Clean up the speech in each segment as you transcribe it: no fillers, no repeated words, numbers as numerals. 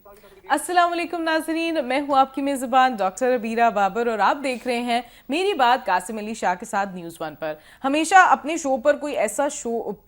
السلام علیکم ناظرین، میں ہوں آپ کی میزبان ڈاکٹر عبیرہ بابر اور آپ دیکھ رہے ہیں میری بات قاسم علی شاہ کے ساتھ نیوز ون پر۔ ہمیشہ اپنے شو پر کوئی ایسا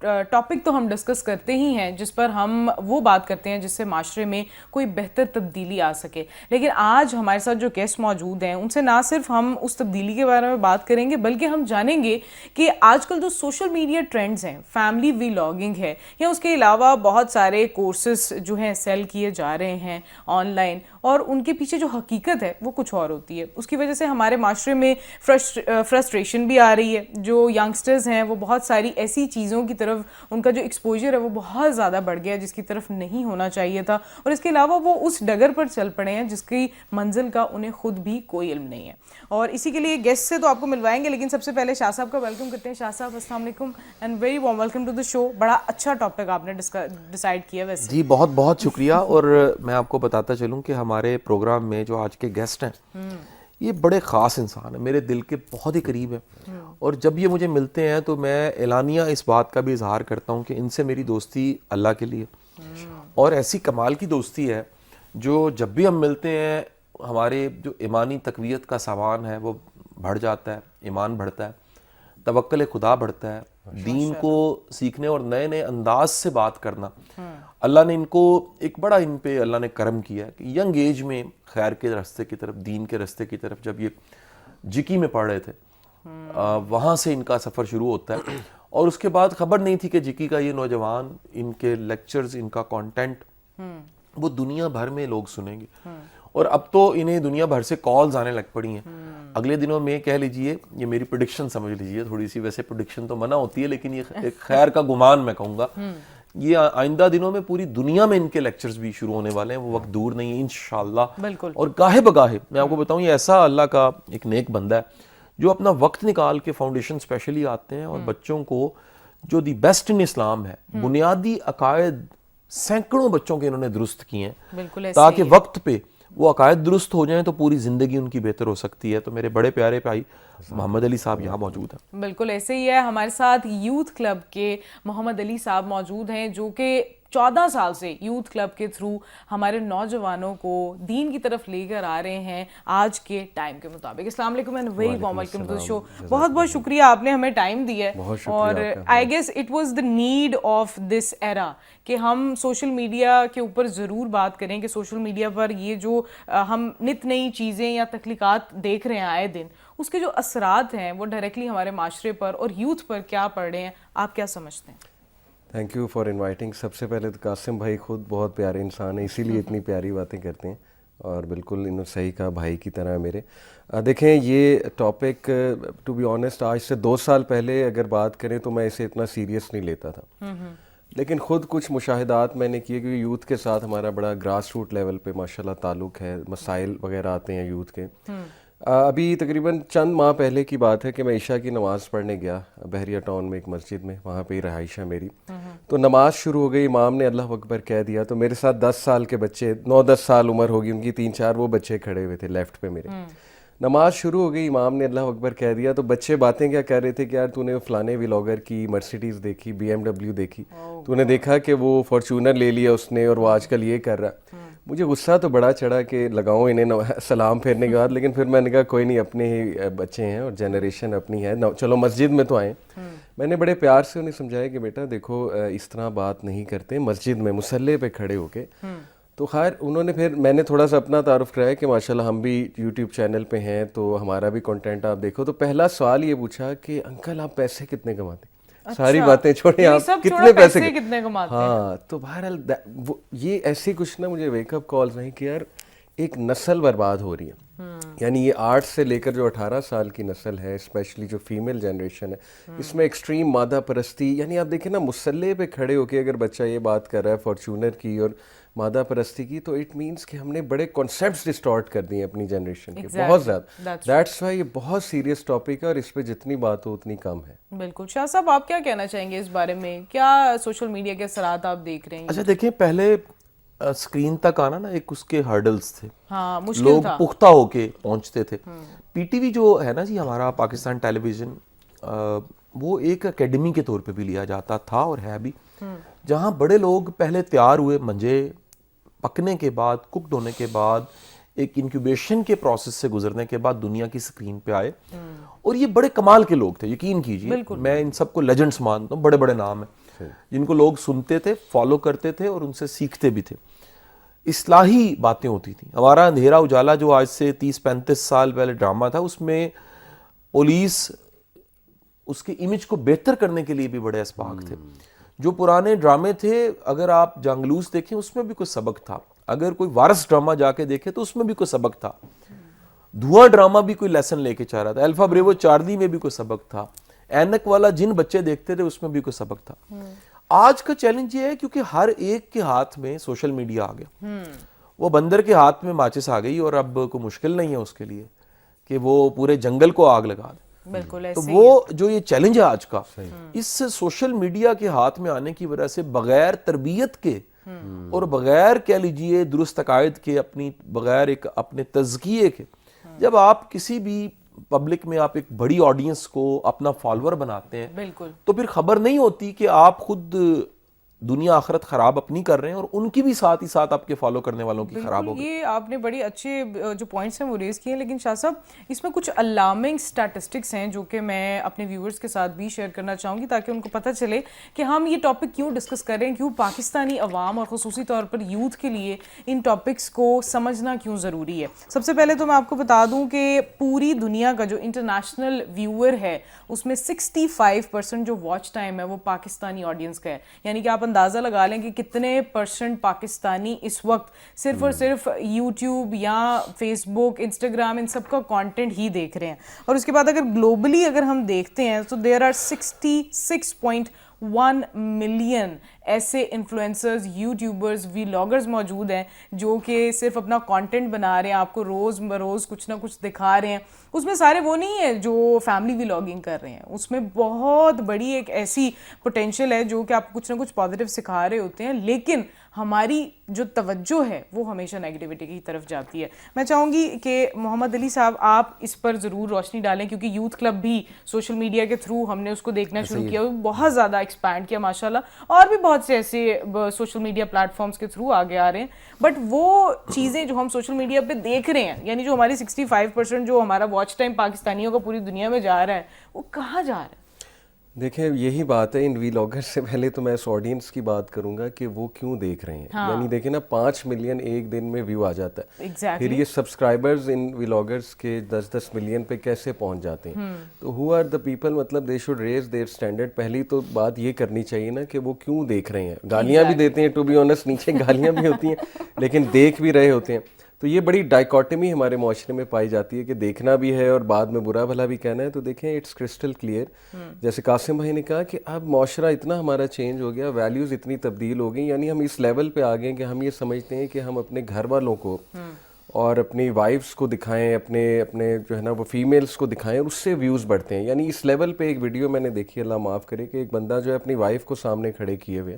ٹاپک تو ہم ڈسکس کرتے ہی ہیں جس پر ہم وہ بات کرتے ہیں جس سے معاشرے میں کوئی بہتر تبدیلی آ سکے، لیکن آج ہمارے ساتھ جو گیسٹ موجود ہیں ان سے نہ صرف ہم اس تبدیلی کے بارے میں بات کریں گے بلکہ ہم جانیں گے کہ آج کل جو سوشل میڈیا ٹرینڈز ہیں، فیملی ولاگنگ ہے یا اس کے علاوہ بہت سارے کورسز جو ہیں سیل کیے جا رہے ہیں آن لائن، اور ان کے پیچھے جو حقیقت ہے وہ کچھ اور ہوتی ہے۔ اس کی وجہ سے ہمارے معاشرے میں فرسٹریشن بھی آ رہی ہے۔ جو ینگسٹرز ہیں وہ بہت ساری ایسی چیزوں کی طرف ان کا جو ایکسپوجر ہے وہ بہت زیادہ بڑھ گیا ہے جس کی طرف نہیں ہونا چاہیے تھا، اور اس کے علاوہ وہ اس ڈگر پر چل پڑے ہیں جس کی منزل کا انہیں خود بھی کوئی علم نہیں ہے۔ اور اسی کے لیے گیسٹ سے تو آپ کو ملوائیں گے، لیکن سب سے پہلے شاہ صاحب کا ویلکم کرتے ہیں۔ شاہ صاحب السلام علیکم and very warm welcome to the show. بڑا اچھا ٹاپک آپ نے ڈیسائیڈ کیا ویسے۔ جی بہت بہت شکریہ، اور میں آپ کو بتاتا چلوں کہ ہمارے پروگرام میں جو آج کے گیسٹ ہیں یہ بڑے خاص انسان ہیں، میرے دل کے بہت ہی قریب ہیں، اور جب یہ مجھے ملتے ہیں تو میں اعلانیہ اس بات کا بھی اظہار کرتا ہوں کہ ان سے میری دوستی اللہ کے لیے، اور ایسی کمال کی دوستی ہے جو جب بھی ہم ملتے ہیں ہمارے جو ایمانی تقویت کا سامان ہے وہ بڑھ جاتا ہے، ایمان بڑھتا ہے، توکل خدا بڑھتا ہے، دین کو سیکھنے اور نئے نئے انداز سے بات کرنا۔ اللہ نے ان کو ایک بڑا ان پہ اللہ نے کرم کیا ہے کہ ینگ ایج میں خیر کے راستے کی طرف، دین کے راستے کی طرف جب یہ جکی میں پڑھ رہے تھے وہاں سے ان کا سفر شروع ہوتا ہے، اور اس کے بعد خبر نہیں تھی کہ جکی کا یہ نوجوان، ان کے لیکچرز، ان کا کانٹینٹ وہ دنیا بھر میں لوگ سنیں گے، اور اب تو انہیں دنیا بھر سے کالز آنے لگ پڑی ہیں۔ اگلے دنوں میں کہہ لیجئے، یہ میری پریڈکشن سمجھ لیجئے تھوڑی سی، ویسے پریڈکشن تو منع ہوتی ہے لیکن یہ ایک خیر کا گمان میں کہوں گا، یہ آئندہ دنوں میں پوری دنیا میں ان کے لیکچرز بھی شروع ہونے والے ہیں، وہ وقت دور نہیں ہے انشاءاللہ۔ بالکل۔ اور گاہے بگاہے میں آپ کو بتاؤں یہ ایسا اللہ کا ایک نیک بندہ ہے جو اپنا وقت نکال کے فاؤنڈیشن اسپیشلی آتے ہیں اور بچوں کو جو دی بیسٹ ان اسلام ہے، بنیادی عقائد سینکڑوں بچوں کے انہوں نے درست کیے ہیں تاکہ وقت پہ وہ عقائد درست ہو جائیں تو پوری زندگی ان کی بہتر ہو سکتی ہے۔ تو میرے بڑے پیارے بھائی محمد علی صاحب یہاں موجود ہیں۔ بالکل ایسے ہی ہے، ہمارے ساتھ یوتھ کلب کے محمد علی صاحب موجود ہیں جو کہ 14 سال سے یوتھ کلب کے تھرو ہمارے نوجوانوں کو دین کی طرف لے کر آ رہے ہیں آج کے ٹائم کے مطابق۔ السلام علیکم and very warm welcome to the show. بہت بہت شکریہ، آپ نے ہمیں ٹائم دیا ہے، اور I guess it was the need of this era کہ ہم سوشل میڈیا کے اوپر ضرور بات کریں کہ سوشل میڈیا پر یہ جو ہم نت نئی چیزیں یا تخلیقات دیکھ رہے ہیں آئے دن، اس کے جو اثرات ہیں وہ ڈائریکٹلی ہمارے معاشرے پر اور یوتھ پر کیا پڑ رہے ہیں، آپ کیا سمجھتے ہیں؟ Thank you for inviting. سب سے پہلے تو قاسم بھائی خود بہت پیارے انسان ہیں، اسی لیے اتنی پیاری باتیں کرتے ہیں، اور بالکل انہوں نے صحیح کہا، بھائی کی طرح میرے۔ دیکھیں یہ ٹاپک ٹو بی آنیسٹ آج سے 2 سال پہلے اگر بات کریں تو میں اسے اتنا سیریس نہیں لیتا تھا، لیکن خود کچھ مشاہدات میں نے کیے، کیونکہ یوتھ کے ساتھ ہمارا بڑا گراس روٹ لیول پہ ماشاءاللہ تعلق ہے، مسائل وغیرہ آتے ہیں یوتھ کے۔ ابھی تقریباً چند ماہ پہلے کی بات ہے کہ میں عشاء کی نماز پڑھنے گیا بحریہ ٹاؤن میں ایک مسجد میں، وہاں پہ ہی رہائش ہے میری، تو نماز شروع ہو گئی، امام نے اللہ اکبر کہہ دیا، تو میرے ساتھ 10 سال کے بچے، 9-10 سال عمر ہوگی ان کی، 3-4 وہ بچے کھڑے ہوئے تھے لیفٹ پہ میرے۔ نماز شروع ہو گئی، امام نے اللہ اکبر کہہ دیا، تو بچے باتیں کیا کہہ رہے تھے کہ یار تو نے فلانے ولاگر کی مرسیڈیز دیکھی، BMW دیکھی، تو نے دیکھا کہ وہ فارچونر لے لیا اس نے اور وہ آج کل یہ کر رہا۔ مجھے غصہ تو بڑا چڑھا کہ لگاؤں انہیں سلام پھیرنے کے بعد، لیکن پھر میں نے کہا کوئی نہیں، اپنے ہی بچے ہیں اور جنریشن اپنی ہے، چلو مسجد میں تو آئیں۔ میں نے بڑے پیار سے انہیں سمجھایا کہ بیٹا دیکھو اس طرح بات نہیں کرتے مسجد میں مصلی پہ کھڑے ہو کے۔ تو خیر انہوں نے پھر، میں نے تھوڑا سا اپنا تعارف کرایا کہ ماشاءاللہ ہم بھی یوٹیوب چینل پہ ہیں تو ہمارا بھی کنٹینٹ آپ دیکھو، تو پہلا سوال یہ پوچھا کہ انکل آپ پیسے کتنے کماتے ہیں؟ ساری باتیں چھوڑیں، آپ کتنے پیسے کتنے کماتے ہیں؟ ہاں، تو بہرحال یہ ایسی کچھ نا مجھے ویک اپ کالز نہیں کہ یار ایک نسل برباد ہو رہی ہے، یعنی یہ 8 سے لے کر جو 18 سال کی نسل ہے، اسپیشلی جو فیمیل جنریشن ہے، اس میں ایکسٹریم مادہ پرستی، یعنی آپ دیکھیں نا مصلی پہ کھڑے ہو کے اگر بچہ یہ بات کر رہا ہے فارچونر کی اور مادہ پرستی کی، تو اٹ مینس کہ ہم نے بڑے کانسیپٹس ڈسٹارٹ کر دیے اپنی جنریشن کے، بہت زیادہ۔ دیٹس وائی یہ بہت سیریس ٹاپک ہے اور اس پہ جتنی بات ہو اتنی کم ہے۔ بالکل۔ شاہ صاحب آپ کیا کہنا چاہیں گے اس بارے میں؟ کیا سوشل میڈیا کے اثرات آپ دیکھ رہے ہیں؟ اچھا دیکھیں، پہلے اسکرین تک آنا نا ایک اس کے ہرڈلز تھے، ہاں مشکل لوگ تھا، پختہ ہو کے پہنچتے تھے۔ پی ٹی وی جو ہے نا جی ہمارا پاکستان ٹیلی ویژن، وہ ایک اکیڈمی کے طور پہ بھی لیا جاتا تھا اور ہے بھی، جہاں بڑے لوگ پہلے تیار ہوئے، منجے پکنے کے بعد, ککڈ ہونے کے بعد, ایک انکیوبیشن کے پروسیس سے گزرنے کے بعد دنیا کی سکرین پہ آئے. اور یہ بڑے کمال کے لوگ تھے, یقین کیجیے. میں ان سب کو لیجنڈس مانتا ہوں, بڑے بڑے نام ہیں جن کو لوگ سنتے تھے, فالو کرتے تھے اور ان سے سیکھتے بھی تھے. اصلاحی باتیں ہوتی تھیں. ہمارا اندھیرا اجالا جو آج سے 30-35 سال پہلے ڈرامہ تھا, اس میں پولیس اس کے امیج کو بہتر کرنے کے لیے بھی بڑے اسباق تھے. جو پرانے ڈرامے تھے, اگر آپ جنگلوس دیکھیں اس میں بھی کوئی سبق تھا, اگر کوئی وارث ڈرامہ جا کے دیکھے تو اس میں بھی کوئی سبق تھا, دھواں ڈرامہ بھی کوئی لیسن لے کے چاہ رہا تھا, الفا بریوو چارلی میں بھی کوئی سبق تھا, اینک والا جن بچے دیکھتے تھے اس میں بھی کوئی سبق تھا. آج کا چیلنج یہ ہے کیونکہ ہر ایک کے ہاتھ میں سوشل میڈیا آ گیا. وہ بندر کے ہاتھ میں ماچس آ گئی اور اب کوئی مشکل نہیں ہے اس کے لیے کہ وہ پورے جنگل کو آگ لگا دے. بالکل تو وہ جو یہ چیلنج ہے آج کا, اس سوشل میڈیا کے ہاتھ میں آنے کی وجہ سے بغیر تربیت کے اور بغیر کہہ لیجئے درست عقائد کے, اپنی بغیر ایک اپنے تزکیے کے, جب آپ کسی بھی پبلک میں آپ ایک بڑی آڈینس کو اپنا فالوور بناتے ہیں, بالکل, تو پھر خبر نہیں ہوتی کہ آپ خود دنیا آخرت خراب اپنی کر رہے ہیں اور ان کی بھی ساتھ ہی ساتھ آپ کے فالو کرنے والوں کی خراب ہو گئی. یہ آپ نے بڑی اچھے جو پوائنٹس ہیں وہ ریز کیے ہیں, لیکن شاہ صاحب اس میں کچھ الارمنگ اسٹیٹسٹکس ہیں جو کہ میں اپنے ویورز کے ساتھ بھی شیئر کرنا چاہوں گی تاکہ ان کو پتہ چلے کہ ہم یہ ٹاپک کیوں ڈسکس کر رہے ہیں, کیوں پاکستانی عوام اور خصوصی طور پر یوتھ کے لیے ان ٹاپکس کو سمجھنا کیوں ضروری ہے. سب سے پہلے تو میں آپ کو بتا دوں کہ پوری دنیا کا جو انٹرنیشنل ویور ہے اس میں 65% جو واچ ٹائم ہے وہ پاکستانی آڈینس کا ہے. یعنی کہ آپ اندازہ لگا لیں کہ کتنے پرسنٹ پاکستانی اس وقت صرف اور صرف یوٹیوب یا فیس بک, انسٹاگرام, ان سب کا کانٹینٹ ہی دیکھ رہے ہیں. اور اس کے بعد اگر گلوبلی اگر ہم دیکھتے ہیں تو دیر آر 66.1 ملین ایسے انفلوئنسرز, یوٹیوبرز, ویلاگرز موجود ہیں جو کہ صرف اپنا کانٹینٹ بنا رہے ہیں, آپ کو روز بروز کچھ نہ کچھ دکھا رہے ہیں. اس میں سارے وہ نہیں ہیں جو فیملی ویلاگنگ کر رہے ہیں, اس میں بہت بڑی ایک ایسی پوٹینشیل ہے جو کہ آپ کچھ نہ کچھ پازیٹیو سکھا رہے ہوتے ہیں, لیکن ہماری جو توجہ ہے وہ ہمیشہ نیگیٹیوٹی کی طرف جاتی ہے. میں چاہوں گی کہ محمد علی صاحب آپ اس پر ضرور روشنی ڈالیں, کیونکہ یوتھ کلب بھی سوشل میڈیا کے تھرو ہم نے اس کو دیکھنا شروع کیا, بہت زیادہ ایکسپینڈ کیا ماشاءاللہ, اور بھی بہت سے ایسے سوشل میڈیا پلیٹ فارمز کے تھرو آگے آ رہے ہیں. بٹ وہ چیزیں جو ہم سوشل میڈیا پہ دیکھ رہے ہیں, یعنی جو ہماری 65% جو ہمارا واچ ٹائم پاکستانیوں کا پوری دنیا میں جا رہا ہے, وہ کہاں جا رہا ہے؟ دیکھیں یہی بات ہے, ان ویلاگر سے پہلے تو میں اس آڈینس کی بات کروں گا کہ وہ کیوں دیکھ رہے ہیں. یعنی دیکھیں نا 5 ملین ایک دن میں ویو آ جاتا ہے, پھر یہ سبسکرائبرز ان ویلاگرز کے 10-10 ملین پہ کیسے پہنچ جاتے ہیں. تو ہو آر دا پیپل, مطلب they should raise their standard. پہلی تو بات یہ کرنی چاہیے نا کہ وہ کیوں دیکھ رہے ہیں. گالیاں بھی دیتے ہیں, ٹو بی آنیسٹ نیچے گالیاں بھی ہوتی ہیں, لیکن دیکھ بھی رہے ہوتے ہیں. تو یہ بڑی ڈائیکاٹمی ہمارے معاشرے میں پائی جاتی ہے کہ دیکھنا بھی ہے اور بعد میں برا بھلا بھی کہنا ہے. تو دیکھیں اٹس کرسٹل کلیئر, جیسے قاسم بھائی نے کہا کہ اب معاشرہ اتنا ہمارا چینج ہو گیا, ویلیوز اتنی تبدیل ہو گئی, یعنی ہم اس لیول پہ آ گئے کہ ہم یہ سمجھتے ہیں کہ ہم اپنے گھر والوں کو اور اپنی وائفس کو دکھائیں, اپنے جو ہے نا وہ فیمیلس کو دکھائیں, اور اس سے ویوز بڑھتے ہیں. یعنی اس لیول پہ ایک ویڈیو میں نے دیکھی, اللہ معاف کرے, کہ ایک بندہ جو ہے اپنی وائف کو سامنے کھڑے کیے ہوئے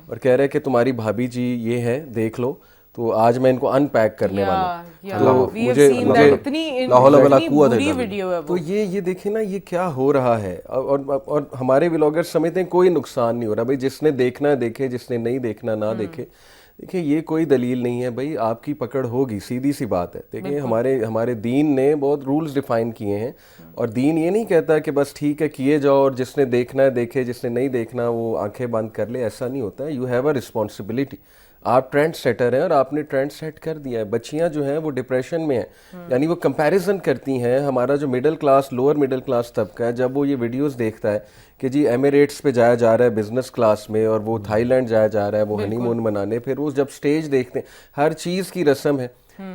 اور کہہ رہا ہے کہ تمہاری بھابھی جی یہ ہے, دیکھ لو, تو آج میں ان کو ان پیک کرنے والا ہوں. تو یہ دیکھیں نا یہ کیا ہو رہا ہے. اور ہمارے ولاگر سمجھتے ہیں کوئی نقصان نہیں ہو رہا, بھائی جس نے دیکھنا دیکھے, جس نے نہیں دیکھنا نہ دیکھے. دیکھیں یہ کوئی دلیل نہیں ہے بھائی, آپ کی پکڑ ہوگی, سیدھی سی بات ہے. دیکھیں ہمارے دین نے بہت رولز ڈیفائن کیے ہیں, اور دین یہ نہیں کہتا کہ بس ٹھیک ہے کیے جاؤ اور جس نے دیکھنا ہے دیکھے, جس نے نہیں دیکھنا وہ آنکھیں بند کر لے. ایسا نہیں ہوتا ہے. You have a responsibility. آپ ٹرینڈ سیٹر ہیں اور آپ نے ٹرینڈ سیٹ کر دیا ہے. بچیاں جو ہیں وہ ڈپریشن میں ہیں, یعنی وہ کمپیریزن کرتی ہیں. ہمارا جو middle class, lower middle class طبقہ ہے, جب وہ یہ ویڈیوز دیکھتا ہے کہ جی ایمریٹس پہ جایا جا رہا ہے بزنس کلاس میں, اور وہ تھائی لینڈ جایا جا رہا ہے وہ ہنی مون منانے, پھر وہ جب سٹیج دیکھتے ہیں, ہر چیز کی رسم ہے.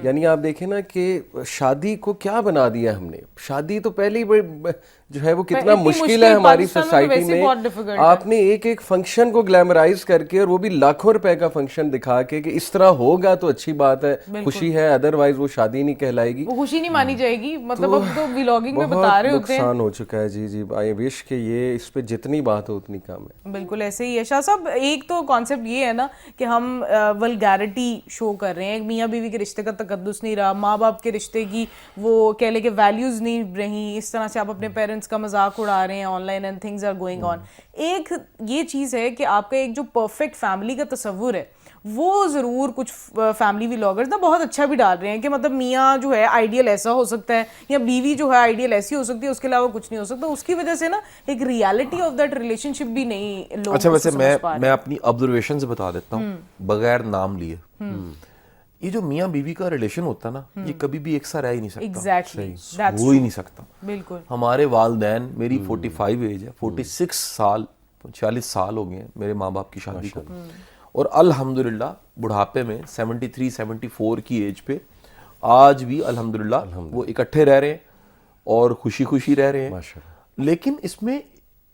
یعنی آپ دیکھیں نا کہ شادی کو کیا بنا دیا ہم نے. شادی تو پہلی جو ہے وہ کتنا مشکل ہے ہماری سوسائٹی میں. آپ نے ایک فنکشن کو گلیمرائز کر کے, اور وہ بھی لاکھوں روپے کا فنکشن دکھا کے کہ اس طرح ہوگا تو اچھی بات ہے, خوشی ہے, ادروائز وہ شادی نہیں کہلائے گی, وہ خوشی نہیں مانی جائے گی. مطلب اب تو ولاگنگ میں بتا رہے ہوتے ہیں, نقصان ہو چکا ہے. جی آئی وش کہ یہ اس پہ جتنی بات ہو اتنی کم ہے. بالکل ایسے ہی ہے شاہ صاحب. ایک تو کانسیپٹ یہ ہے نا کہ ہم ولگیرٹی شو کر رہے ہیں, میاں بیوی کے رشتے کا تقدس نہیں رہا, ماں باپ کے رشتے کی وہ کہہ لے کہ ویلیوز نہیں رہی, اس طرح سے آپ اپنے پیرنٹس کا مذاق اڑا رہے ہیں online, and things are going on. ایک یہ چیز ہے کہ آپ کا ایک جو پرفیکٹ فیملی کا تصور ہے وہ ضرور کچھ فیملی ولاگرز نا بہت اچھا بھی ڈال رہے ہیں کہ مطلب میاں جو ہے آئیڈیل ایسا ہو سکتا ہے یا بیوی جو ہے آئیڈیل ایسی ہو سکتی ہے, اس کے علاوہ کچھ نہیں ہو سکتا. اس کی وجہ سے نا ایک ریالٹی آف دیٹ ریلیشن شپ بھی نہیں لوگ. اچھا ویسے میں اپنی آبزرویشن سے بتا دیتا ہوں بغیر نام لیے, یہ جو میاں بیوی کا ریلیشن ہوتا ہے نا, یہ کبھی بھی ایک سا رہ ہی نہیں سکتا, ایگزیکٹلی ہو ہی نہیں سکتا. بالکل. ہمارے والدین, میری 45 ایج ہے, 46 سال 46 سال ہو گئے ہیں میرے ماں باپ کی شادی کو, اور الحمدللہ بڑھاپے میں 73 74 کی ایج پہ آج بھی الحمدللہ وہ اکٹھے رہ رہے ہیں اور خوشی خوشی رہ رہے ہیں. لیکن اس میں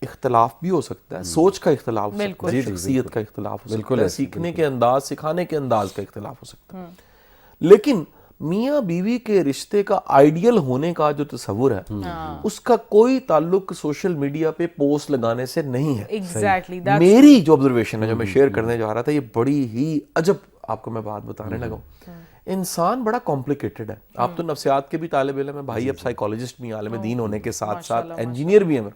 اختلاف بھی ہو سکتا ہے, سوچ کا اختلاف ہو سکتا ہے, شخصیت کا اختلاف ہو سکتا ہے, سیکھنے کے انداز, سکھانے کے انداز کا اختلاف ہو سکتا ہے. لیکن میاں بیوی کے رشتے کا آئیڈیل ہونے کا جو تصور ہے اس کا کوئی تعلق سوشل میڈیا پہ پوسٹ لگانے سے نہیں ہے. ایگزیکٹلی. میری جو آبزرویشن ہے جو میں شیئر کرنے جا رہا تھا, یہ بڑی ہی عجب آپ کو میں بات بتانے لگا ہوں. انسان بڑا کمپلیکیٹڈ ہے. آپ تو نفسیات کے بھی نفسیات علم ہے بھائی, اب سائیکالوجسٹ بھی ہیں, عالم دین ہونے کے ساتھ ساتھ انجینئر بھی ہیں.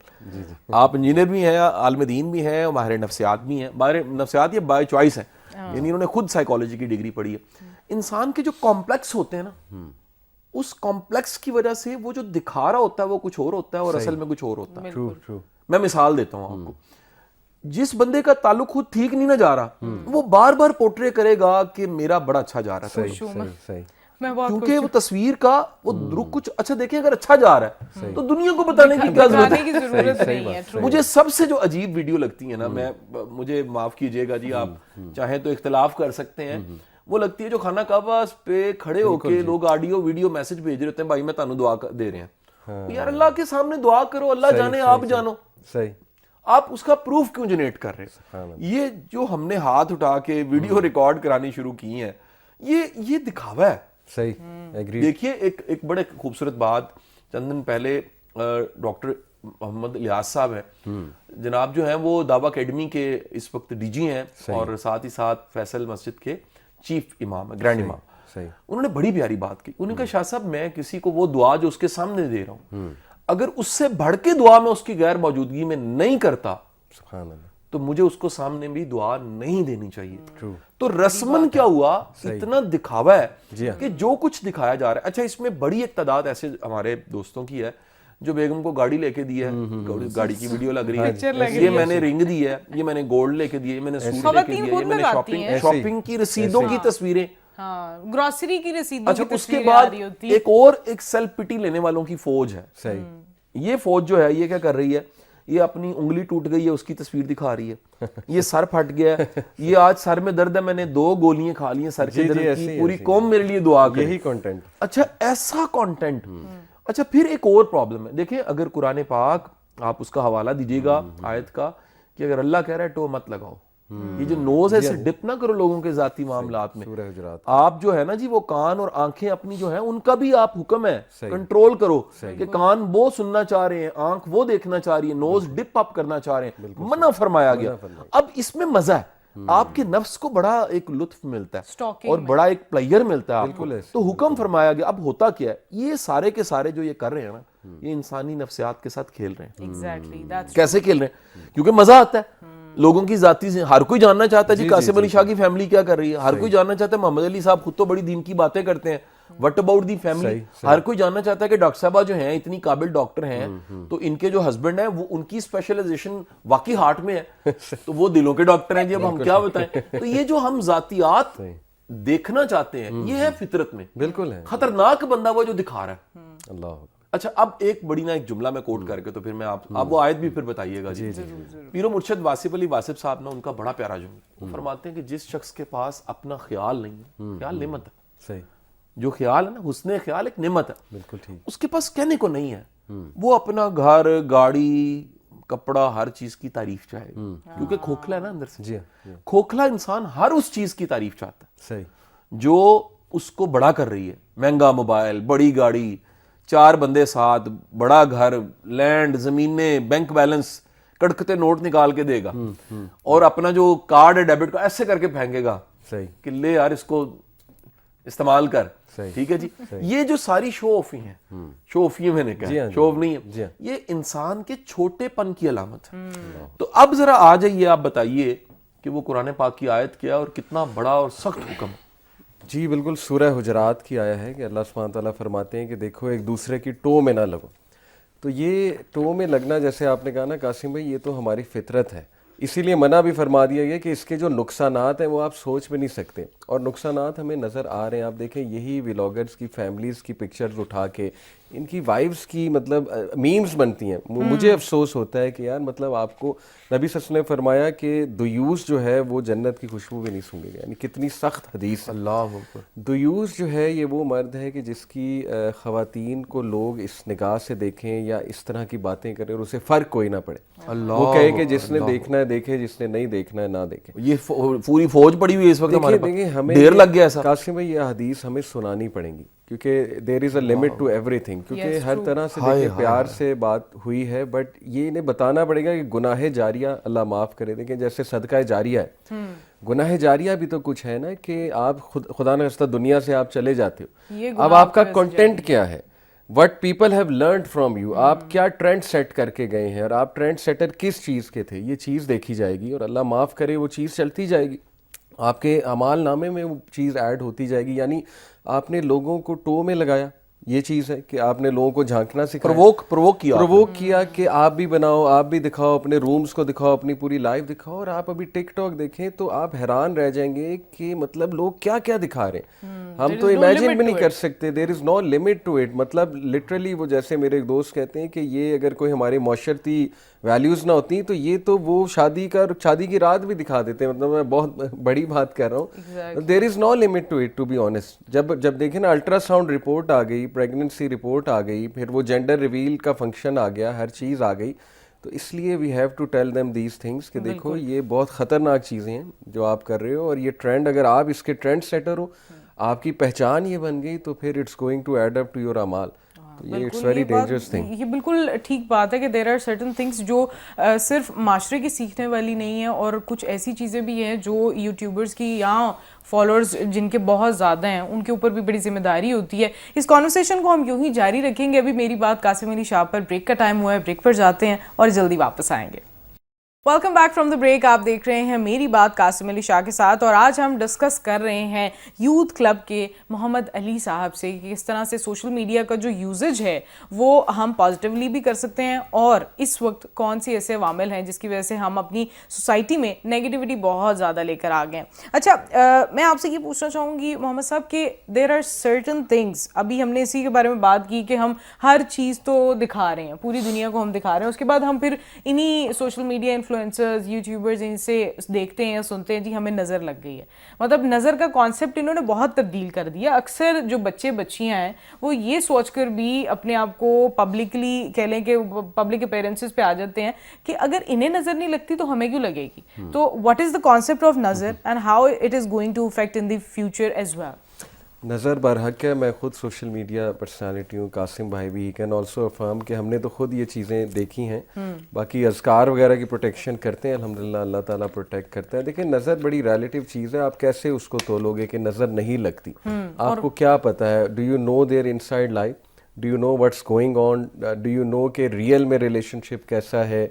آپ انجینئر بھی ہیں, عالم دین بھی ہیں, اور ماہر نفسیات بھی ہیں. ماہر نفسیات یہ بائی چوائس ہیں, یعنی انہوں نے خود سائیکالوجی کی ڈگری پڑھی ہے. انسان کے جو کمپلیکس ہوتے ہیں نا, اس کمپلیکس کی وجہ سے وہ جو دکھا رہا ہوتا ہے وہ کچھ اور ہوتا ہے اور اصل میں کچھ اور ہوتا ہے. میں مثال دیتا ہوں آپ کو. جس بندے کا تعلق خود ٹھیک نہیں نہ جا رہا, وہ بار بار پورٹرے کرے گا کہ میرا بڑا اچھا جا رہا ہے, کیونکہ وہ تصویر کا وہ کچھ اچھا دیکھیں. اگر اچھا جا رہا ہے تو دنیا کو بتانے کی کیا ضرورت ہے. مجھے سب سے جو عجیب ویڈیو لگتی ہے نا, مجھے معاف کیجئے گا جی, آپ چاہیں تو اختلاف کر سکتے ہیں, وہ لگتی ہے جو خانہ کعبہ پہ کھڑے ہو کے لوگ آڈیو ویڈیو میسج بھیج رہے ہوتے ہیں, بھائی میں تانوں دعا دے رہے ہیں. یار اللہ کے سامنے دعا کرو, اللہ جانے آپ جانو, آپ اس کا پروف کیوں جنریٹ کر رہے ہیں؟ یہ جو ہم نے ہاتھ اٹھا کے ویڈیو ریکارڈ کرانی شروع کی ہیں, یہ دکھاوا ہے. دیکھیے ایک بڑے خوبصورت بات, چند دن پہلے ڈاکٹر محمد الیاس صاحب ہیں جناب, جو ہیں وہ دعویٰ اکیڈمی کے اس وقت ڈی جی ہیں, اور ساتھ ہی ساتھ فیصل مسجد کے چیف امام ہے, گرینڈ امام. انہوں نے بڑی پیاری بات کی. انہوں نے کہا شاہ صاحب میں کسی کو وہ دعا جو اس کے سامنے دے رہا ہوں, اگر اس سے بڑھ کے دعا میں اس کی غیر موجودگی میں نہیں کرتا تو مجھے اس کو سامنے بھی دعا نہیں دینی چاہیے. تو رسمن کیا ہوا, اتنا دکھاوا ہے کہ جو کچھ دکھایا جا رہا ہے. اچھا اس میں بڑی ایک تعداد ایسے ہمارے دوستوں کی ہے جو بیگم کو گاڑی لے کے دی ہے, گاڑی کی ویڈیو لگ رہی ہے, یہ میں نے رنگ دی ہے, یہ میں نے گولڈ لے کے دی ہے, میں نے سوٹ لے کے دیا, یہ میں نے شاپنگ کی رسیدوں کی تصویریں, گروسری کی رسیدوں کی. اس کے بعد ایک اور ایک سیلف پٹی لینے والوں کی فوج ہے. یہ فوج جو ہے یہ کیا کر رہی ہے, یہ اپنی انگلی ٹوٹ گئی ہے اس کی تصویر دکھا رہی ہے, یہ سر پھٹ گیا ہے, یہ آج سر میں درد ہے, میں نے 2 گولیاں کھا لی ہیں سر کے درد کی, پوری قوم میرے لیے دعا کرے. یہی کنٹینٹ. اچھا ایسا کنٹینٹ. اچھا پھر ایک اور پرابلم ہے, دیکھیں اگر قرآن پاک آپ اس کا حوالہ دیجیے گا آیت کا, کہ اگر اللہ کہہ رہا ہے تو مت لگاؤ, یہ جو نوز ہے اسے ڈپ نہ کرو لوگوں کے ذاتی معاملات میں. آپ جو ہے نا جی وہ کان اور آنکھیں اپنی جو ہیں ان کا بھی آپ حکم ہے کنٹرول کرو, کہ کان وہ سننا چاہ رہے ہیں, آنکھ وہ دیکھنا چاہ رہی ہے, نوز ڈپ اپ کرنا چاہ رہے ہیں, منع فرمایا گیا. اب اس میں مزہ ہے, آپ کے نفس کو بڑا ایک لطف ملتا ہے اور بڑا ایک پلیئر ملتا ہے آپ کو, تو حکم فرمایا گیا. اب ہوتا کیا ہے, یہ سارے کے سارے جو یہ کر رہے ہیں نا, یہ انسانی نفسیات کے ساتھ کھیل رہے ہیں. کیسے کھیل رہے ہیں؟ کیونکہ مزہ آتا ہے لوگوں کی ذاتی سے. ہر کوئی جاننا چاہتا ہے جی قاسم علی شاہ کی فیملی کیا کر رہی ہے, ہر کوئی جاننا چاہتا ہے محمد علی صاحب خود تو بڑی دین کی باتیں کرتے ہیں, وٹ اباؤٹ دی فیملی. ہر کوئی جاننا چاہتا ہے کہ ڈاکٹر صاحبہ جو ہیں اتنی قابل ڈاکٹر ہیں, تو ان کے جو ہسبینڈ ہیں وہ ان کی اسپیشلائزیشن واقعی ہارٹ میں ہے, تو وہ دلوں کے ڈاکٹر ہیں جی, اب ہم کیا بتائیں. تو یہ جو ہم ذاتیات دیکھنا چاہتے ہیں یہ ہے فطرت میں. بالکل خطرناک بندہ وہ جو دکھا رہا ہے. اللہ. اچھا اب ایک بڑی نا ایک جملہ میں کوٹ کر کے تو پھر میں آپ وہ آیت بھی پھر بتائیے گا. جی پیر و مرشد واصف علی واصف صاحب نا, ان کا بڑا پیارا جملہ, وہ فرماتے ہیں کہ جس شخص کے پاس اپنا خیال نہیں ہے, خیال نعمت ہے. صحیح. جو خیال ہے نا, حسن خیال ایک نعمت ہے. بالکل ٹھیک. اس کے پاس کہنے کو نہیں ہے, وہ اپنا گھر گاڑی کپڑا ہر چیز کی تعریف چاہے, کیونکہ کھوکھلا ہے نا اندر سے. کھوکھلا انسان ہر اس چیز کی تعریف چاہتا ہے. صحیح. جو اس کو بڑا کر رہی ہے, مہنگا موبائل, بڑی گاڑی, 4 بندے ساتھ, بڑا گھر, لینڈ, زمینیں, بینک بیلنس, کڑکتے نوٹ نکال کے دے گا, اور اپنا جو کارڈ ہے ڈیبٹ کا ایسے کر کے پھینکے گا کہ لے یار اس کو استعمال کر. ٹھیک ہے جی. یہ جو ساری شو آفی ہیں, شو آفی میں نے کہا, شو آف نہیں ہے, یہ انسان کے چھوٹے پن کی علامت ہے. تو اب ذرا آ جائیے, آپ بتائیے کہ وہ قرآن پاک کی آیت کیا اور کتنا بڑا اور سخت حکم ہے. جی بالکل سورہ حجرات کی آیا ہے کہ اللہ سبحانہ تعالیٰ فرماتے ہیں کہ دیکھو ایک دوسرے کی ٹو میں نہ لگو. تو یہ ٹو میں لگنا جیسے آپ نے کہا نا قاسم بھائی, یہ تو ہماری فطرت ہے, اسی لیے منع بھی فرما دیا گیا کہ اس کے جو نقصانات ہیں وہ آپ سوچ بھی نہیں سکتے, اور نقصانات ہمیں نظر آ رہے ہیں. آپ دیکھیں یہی ولاگرز کی فیملیز کی پکچرز اٹھا کے ان کی وائفز کی مطلب میمز بنتی ہیں. مجھے افسوس ہوتا ہے کہ یار مطلب آپ کو نبی صلی اللہ علیہ وسلم نے فرمایا کہ دیوس جو ہے وہ جنت کی خوشبو بھی نہیں سونگے گا, یعنی کتنی سخت حدیث ہے. اللہ اکبر. دیوس جو ہے یہ وہ مرد ہے کہ جس کی خواتین کو لوگ اس نگاہ سے دیکھیں یا اس طرح کی باتیں کریں اور اسے فرق کوئی نہ پڑے. وہ کہے کہ جس نے دیکھنا ہے دیکھے, جس نے نہیں دیکھنا ہے نہ دیکھے. یہ پوری فوج پڑی ہوئی ہے اس وقت ہمارے دیکھیں پاس, ہمیں دیر لگ گیا ایسا. قاسم بھائی یہ حدیث ہمیں سنانی پڑیں گی کیونکہ there is a limit to everything, کیونکہ ہر طرح سے دیکھیں پیار سے بات ہوئی ہے, بٹ یہ انہیں بتانا پڑے گا کہ گناہ جاریہ اللہ معاف کرے. دیکھیں جیسے صدقہ جاریہ ہے, گناہ جاریہ بھی تو کچھ ہے نا کہ آپ خدا نہ خواستہ دنیا سے آپ چلے جاتے ہو, اب آپ کا کنٹینٹ کیا ہے, what people have learned from you, آپ کیا ٹرینڈ سیٹ کر کے گئے ہیں اور آپ ٹرینڈ سیٹر کس چیز کے تھے, یہ چیز دیکھی جائے گی اور اللہ معاف کرے وہ چیز چلتی جائے گی, آپ کے اعمال نامے میں وہ چیز ایڈ ہوتی جائے گی. یعنی آپ نے لوگوں کو ٹو میں لگایا, یہ چیز ہے کہ آپ نے لوگوں کو جھانکنا سکھایا, پرووک کیا کہ آپ بھی بناؤ, آپ بھی دکھاؤ, اپنے رومز کو دکھاؤ, اپنی پوری لائف دکھاؤ. اور آپ ابھی ٹک ٹاک دیکھیں تو آپ حیران رہ جائیں گے کہ مطلب لوگ کیا کیا دکھا رہے ہیں, ہم تو امیجن بھی نہیں کر سکتے. دیر is no limit to it. مطلب لٹرلی وہ جیسے میرے ایک دوست کہتے ہیں کہ یہ اگر کوئی ہماری معاشرتی ویلیوز نہ ہوتی تو یہ تو وہ شادی کی رات بھی دکھا دیتے ہیں. مطلب میں بہت بڑی بات کر رہا ہوں. There is no limit to it to be honest. جب دیکھیں نا الٹرا ساؤنڈ رپورٹ آ گئی, پریگننسی رپورٹ آ گئی, پھر وہ جینڈر ریویل کا فنکشن آ گیا, ہر چیز آ گئی, تو اس لیے we have to tell them these things کہ دیکھو یہ بہت خطرناک چیزیں ہیں جو آپ کر رہے ہو, اور یہ ٹرینڈ اگر آپ اس کے ٹرینڈ سیٹر ہو, آپ کی پہچان یہ بن گئی, تو پھر it's going to add up to your اعمال. یہ اٹس ویری ڈینجرس تھنگ. یہ بالکل ٹھیک بات ہے کہ دیر آر سرٹن تھنگس جو صرف معاشرے کی سیکھنے والی نہیں ہیں, اور کچھ ایسی چیزیں بھی ہیں جو یوٹیوبرز کی یا فالوورز جن کے بہت زیادہ ہیں ان کے اوپر بھی بڑی ذمہ داری ہوتی ہے. اس کانورسیشن کو ہم یوں ہی جاری رکھیں گے. ابھی میری بات قاسم علی شاہ پر بریک کا ٹائم ہوا ہے, بریک پر جاتے ہیں اور جلدی واپس آئیں گے. Welcome back from the break. آپ دیکھ رہے ہیں میری بات قاسم علی شاہ کے ساتھ, اور آج ہم ڈسکس کر رہے ہیں یوتھ کلب کے محمد علی صاحب سے کہ کس طرح سے سوشل میڈیا کا جو یوزج ہے وہ ہم پازیٹیولی بھی کر سکتے ہیں, اور اس وقت کون سی ایسے عوامل ہیں جس کی وجہ سے ہم اپنی سوسائٹی میں نیگیٹیوٹی بہت زیادہ لے کر آ گئے ہیں. اچھا میں آپ سے یہ پوچھنا چاہوں گی محمد صاحب کہ دیر آر سرٹن تھنگس, ابھی ہم نے اسی کے بارے میں بات کی کہ ہم ہر چیز تو دکھا رہے ہیں, پوری دنیا کو ہم دکھا رہے ہیں, اس کے بعد ہم پھر انہی سوشل میڈیا انفلوئنسرز یوٹیوبرز ان سے دیکھتے ہیں سنتے ہیں جی ہمیں نظر لگ گئی ہے. مطلب نظر کا کانسیپٹ انہوں نے بہت تبدیل کر دیا. اکثر جو بچے بچیاں ہیں وہ یہ سوچ کر بھی اپنے آپ کو پبلکلی کہہ لیں کہ پبلک اپیرنسز پہ آ جاتے ہیں کہ اگر انہیں نظر نہیں لگتی تو ہمیں کیوں لگے گی. تو what is the concept of nazar and how it is going to affect in the future as well. نظر برحق ہے, میں خود سوشل میڈیا پرسنالٹی ہوں, قاسم بھائی بھی کین آلسو افرم کہ ہم نے تو خود یہ چیزیں دیکھی ہیں. باقی اذکار وغیرہ کی پروٹیکشن کرتے ہیں الحمدللہ, اللہ تعالیٰ پروٹیکٹ کرتا ہے. دیکھیں نظر بڑی ریلیٹیو چیز ہے, آپ کیسے اس کو تولو گے کہ نظر نہیں لگتی. آپ کو کیا پتہ ہے, do you know their inside life, do you know what's going on, do you know کہ ریئل میں ریلیشن شپ کیسا ہے,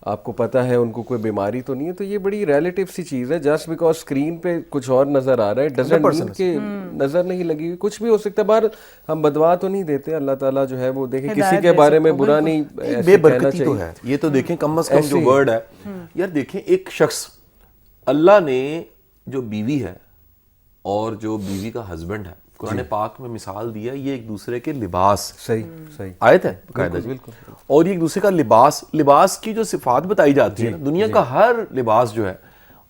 آپ کو پتہ ہے ان کو کوئی بیماری تو نہیں ہے. تو یہ بڑی ریلیٹیو سی چیز ہے. جسٹ بیکاز اسکرین پہ کچھ اور نظر آ رہا ہے ڈزنٹ مین کہ نظر نہیں لگی, کچھ بھی ہو سکتا ہے. باہر ہم بدوا تو نہیں دیتے, اللہ تعالیٰ جو ہے وہ دیکھیں کسی کے بارے میں برا نہیں بے برکتی تو ہے. یہ تو دیکھیں کم از کم جو ورڈ ہے یار, دیکھیں ایک شخص, اللہ نے جو بیوی ہے اور جو بیوی کا ہسبینڈ ہے, قرآن پاک میں مثال دیا, یہ ایک دوسرے کے لباس, صحیح آیت ہے باقاعدہ جی, اور یہ ایک دوسرے کا لباس کی جو صفات بتائی جاتی ہے نا, دنیا کا ہر لباس جو ہے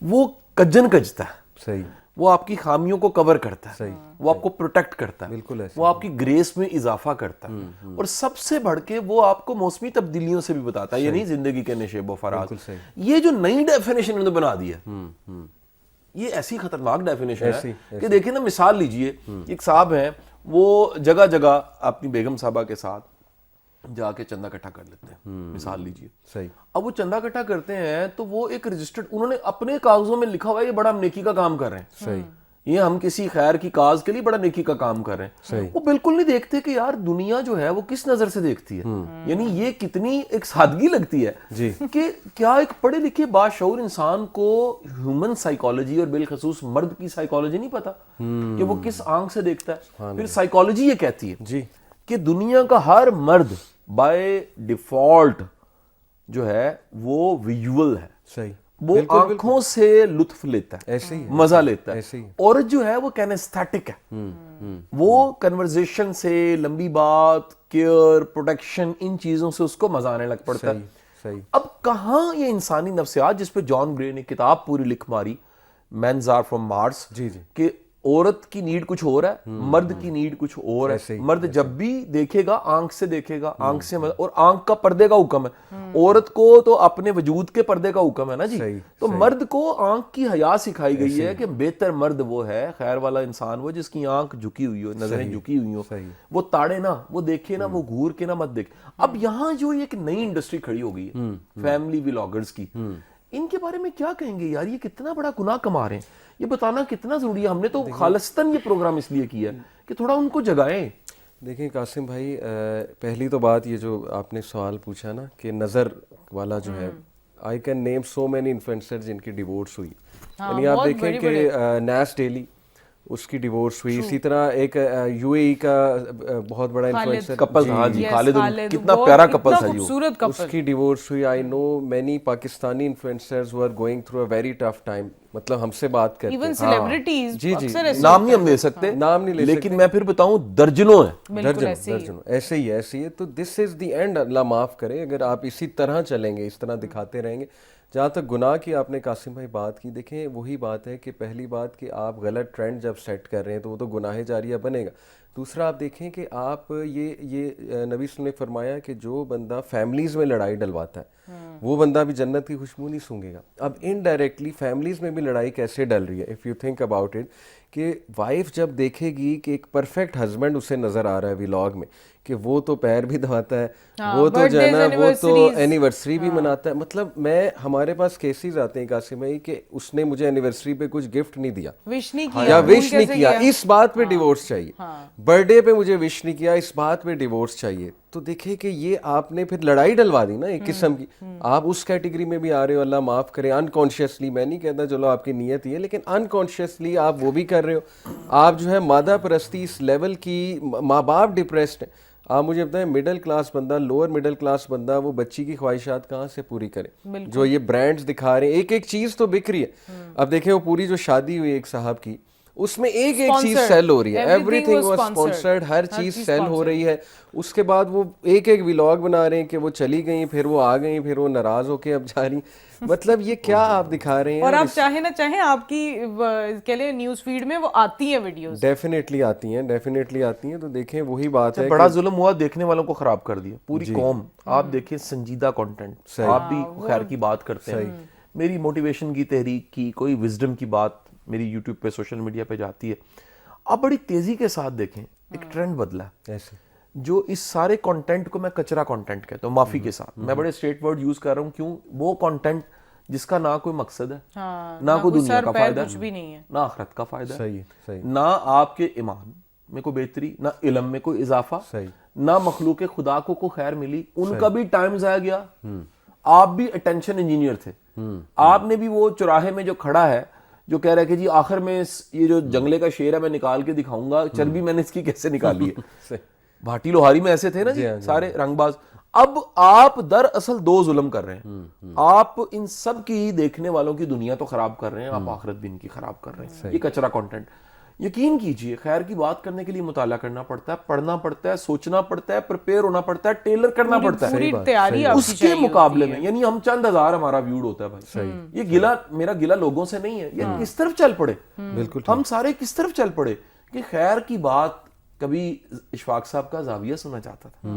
وہ کجن کجتا ہے, صحیح, وہ آپ کی خامیوں کو کور کرتا ہے, وہ آپ کو پروٹیکٹ کرتا ہے, بالکل وہ آپ کی گریس میں اضافہ کرتا ہے, اور سب سے بڑھ کے وہ آپ کو موسمی تبدیلیوں سے بھی بتاتا ہے, یہ نہیں زندگی کے نشیب و فراز. یہ جو نئی ڈیفینیشن انہوں نے بنا دی ہے, یہ ایسی خطرناک ڈیفینیشن ہے کہ دیکھیں نا, مثال لیجئے, ایک صاحب ہیں وہ جگہ جگہ اپنی بیگم صاحبہ کے ساتھ جا کے چندہ اکٹھا کر لیتے ہیں, مثال لیجئے. صحیح. اب وہ چندہ اکٹھا کرتے ہیں تو وہ ایک رجسٹرڈ, انہوں نے اپنے کاغذوں میں لکھا ہوا ہے یہ بڑا ہم نیکی کا کام کر رہے ہیں. صحیح. یہ ہم کسی خیر کی کاز کے لیے بڑا نیکی کا کام کر رہے ہیں. وہ بالکل نہیں دیکھتے کہ یار دنیا جو ہے وہ کس نظر سے دیکھتی ہے. یعنی یہ کتنی ایک سادگی لگتی ہے کہ کیا ایک پڑھے لکھے باشعور انسان کو ہیومن سائیکالوجی اور بالخصوص مرد کی سائیکالوجی نہیں پتا کہ وہ کس آنکھ سے دیکھتا ہے. پھر سائیکالوجی یہ کہتی ہے کہ دنیا کا ہر مرد بائی ڈیفالٹ جو ہے وہ ویژول ہے. صحیح. وہ آنکھوں سے لطف لیتا ہے, مزہ لیتا ہے. عورت جو ہے وہ کینیستھیٹک ہے, وہ کنورزیشن سے, لمبی بات, کیئر, پروٹیکشن, ان چیزوں سے اس کو مزہ آنے لگ پڑتا ہے. اب کہاں یہ انسانی نفسیات جس پہ جان گرے نے کتاب پوری لکھ ماری, مینز آر فرام مارس, کہ عورت کی نیڈ کچھ اور ہے, مرد کی نیڈ کچھ اور ہے. مرد جب بھی دیکھے گا آنکھ سے دیکھے گا, آنکھ سے, اور آنکھ کا پردے کا حکم ہے. عورت کو تو اپنے وجود کے پردے کا حکم ہے نا جی. تو مرد کو آنکھ کی حیا سکھائی گئی ہے کہ بہتر مرد وہ ہے, خیر والا انسان وہ جس کی آنکھ جھکی ہوئی ہو, نظریں جھکی ہوئی ہو, وہ تاڑے نا, وہ دیکھے نا, وہ گھور کے نا مت دیکھ. اب یہاں جو ایک نئی انڈسٹری کھڑی ہو گئی ہے فیملی ولاگرز کی, ان کے بارے میں کیا کہیں گے یار؟ یہ کتنا بڑا گناہ کما رہے ہیں, یہ بتانا کتنا ضروری ہے. ہم نے تو خالصتاً یہ پروگرام اس لیے کیا ہے کہ تھوڑا ان کو جگائیں. دیکھیں قاسم بھائی, پہلی تو بات یہ جو آپ نے سوال پوچھا نا کہ نظر والا جو ہے, I can name so many influencer جن کی ڈیورس ہوئی. یعنی آپ دیکھیں کہ نیس ڈیلی اس کی ڈیورس ہوئی, اسی طرح ایک یو اے ای کا بہت بڑا انفلوئنسر کپل, ہاں جی, خالد, کتنا پیارا کپل تھا جی, اس کی ڈیورس ہوئی. I know many Pakistani influencers who are going through a very tough time. مطلب ہم سے بات کرتے ایون سیلیبریٹیز, نام نہیں ہم لے سکتے, نام نہیں لے سکتے, لیکن میں پھر بتاؤں درجنوں ہیں, درجنوں ایسے ہی ایسے ہی. تو دس از دی اینڈ, اللہ معاف کرے اگر آپ اسی طرح چلیں گے, اس طرح دکھاتے رہیں گے. جہاں تک گناہ کی آپ نے قاسم بھائی بات کی, دیکھیں وہی بات ہے کہ پہلی بات کہ آپ غلط ٹرینڈ جب سیٹ کر رہے ہیں تو وہ تو گناہ جاریہ بنے گا. دوسرا آپ دیکھیں کہ آپ یہ نبی صلی اللہ علیہ وسلم نے فرمایا کہ جو بندہ فیملیز میں لڑائی ڈلواتا ہے وہ بندہ بھی جنت کی خوشبو نہیں سونگے گا. اب انڈائریکٹلی فیملیز میں بھی لڑائی کیسے ڈل رہی ہے, if you think about it, کہ وائف جب دیکھے گی کہ ایک پرفیکٹ ہسبینڈ اسے نظر آ رہا ہے ولاگ میں کہ وہ تو پیر بھی دباتا ہے, وہ تو جو ہے نا وہ تو اینیورسری بھی مناتا ہے. مطلب میں ہمارے پاس کیسز آتے ہیں قاسم بھائی کہ اس نے مجھے اینیورسری پہ کچھ گفٹ نہیں دیا یا وش نہیں کیا, اس بات پہ ڈیورس چاہیے. برتھ ڈے پہ مجھے وش نہیں کیا, اس بات پہ ڈیورس چاہیے. تو دیکھیں کہ یہ آپ نے پھر لڑائی ڈلوا دی نا ایک قسم کی. آپ اس کیٹیگری میں بھی آ رہے ہو, اللہ معاف کرے, انکانشیسلی. میں نہیں کہتا چلو آپ کی نیت ہی ہے, لیکن انکانشیسلی آپ وہ بھی کر رہے ہو. آپ جو ہے مادہ پرستی اس لیول کی, ماں باپ ڈپریسڈ ہیں. آپ مجھے بتائیں مڈل کلاس بندہ, لوور مڈل کلاس بندہ وہ بچی کی خواہشات کہاں سے پوری کرے؟ جو یہ برانڈز دکھا رہے ہیں, ایک ایک چیز تو بک رہی ہے. اب دیکھیں وہ پوری جو شادی ہوئی ایک صاحب کی, اس میں ایک ایک چیز سیل ہو رہی ہے, ایوری تھنگ واز اسپانسرڈ, ہر چیز سیل ہو رہی ہے. اس کے بعد وہ ایک ایک ولاگ بنا رہے ہیں کہ وہ چلی گئیں, پھر وہ آ گئیں, پھر وہ ناراض ہو کے اب جا رہی. مطلب یہ کیا آپ دکھا رہے ہیں؟ اور آپ چاہیں نہ چاہیں آپ کی کہہ لیں نیوز فیڈ میں وہ آتی ہیں ویڈیوز, ڈیفینیٹلی آتی ہیں, ڈیفینیٹلی آتی ہیں. تو دیکھیں وہی بات ہے, بڑا ظلم ہوا, دیکھنے والوں کو خراب کر دیا پوری قوم. آپ دیکھیں سنجیدہ کنٹینٹ, آپ بھی خیر کی بات کرتے ہیں, میری موٹیویشن کی, تحریک کی, کوئی وزڈم کی بات میری یوٹیوب پہ سوشل میڈیا پہ جاتی ہے. آپ بڑی تیزی کے ساتھ دیکھیں ایک ٹرینڈ بدلا ایسے, جو اس سارے کنٹینٹ کو میں کچرا کنٹینٹ کہتا ہوں, معافی کے ساتھ میں بڑے اسٹریٹ ورڈ یوز کر رہا ہوں. کیوں؟ وہ کنٹینٹ جس کا نہ کوئی مقصد ہے, نہ کوئی دنیا کا فائدہ ہے, نہ آخرت کا فائدہ ہے, نہ آپ کے ایمان میں کوئی بہتری, نہ علم میں کوئی اضافہ, نہ مخلوق خدا کو کوئی خیر ملی. ان کا بھی ٹائم ضائع گیا. آپ بھی اٹینشن انجینئر تھے, آپ نے بھی وہ چوراہے میں جو کھڑا ہے جو کہہ رہا ہے کہ جی آخر میں یہ جو جنگلے کا شیر ہے میں نکال کے دکھاؤں گا, چربی میں نے اس کی کیسے نکالی ہے. بھاٹی لوہاری میں ایسے تھے نا جی سارے رنگ باز. اب آپ دراصل دو ظلم کر رہے ہیں. آپ ان سب کی دیکھنے والوں کی دنیا تو خراب کر رہے ہیں, آپ آخرت بھی ان کی خراب کر رہے ہیں. یہ کچرا کنٹینٹ. یقین کیجئے خیر کی بات کرنے کے لیے مطالعہ کرنا پڑتا ہے, پڑھنا پڑتا ہے, سوچنا پڑتا ہے, پریپیئر ہونا پڑتا ہے, ٹیلر کرنا پڑتا ہے اس کے مقابلے میں. یعنی ہم چند ہزار ہمارا ویوڈ ہوتا ہے بھائی, یہ گلا, میرا گلا لوگوں سے نہیں ہے, یہ کس طرف چل پڑے, بالکل ہم سارے کس طرف چل پڑے کہ خیر کی بات. کبھی اشفاق صاحب کا زاویہ سنا جاتا تھا,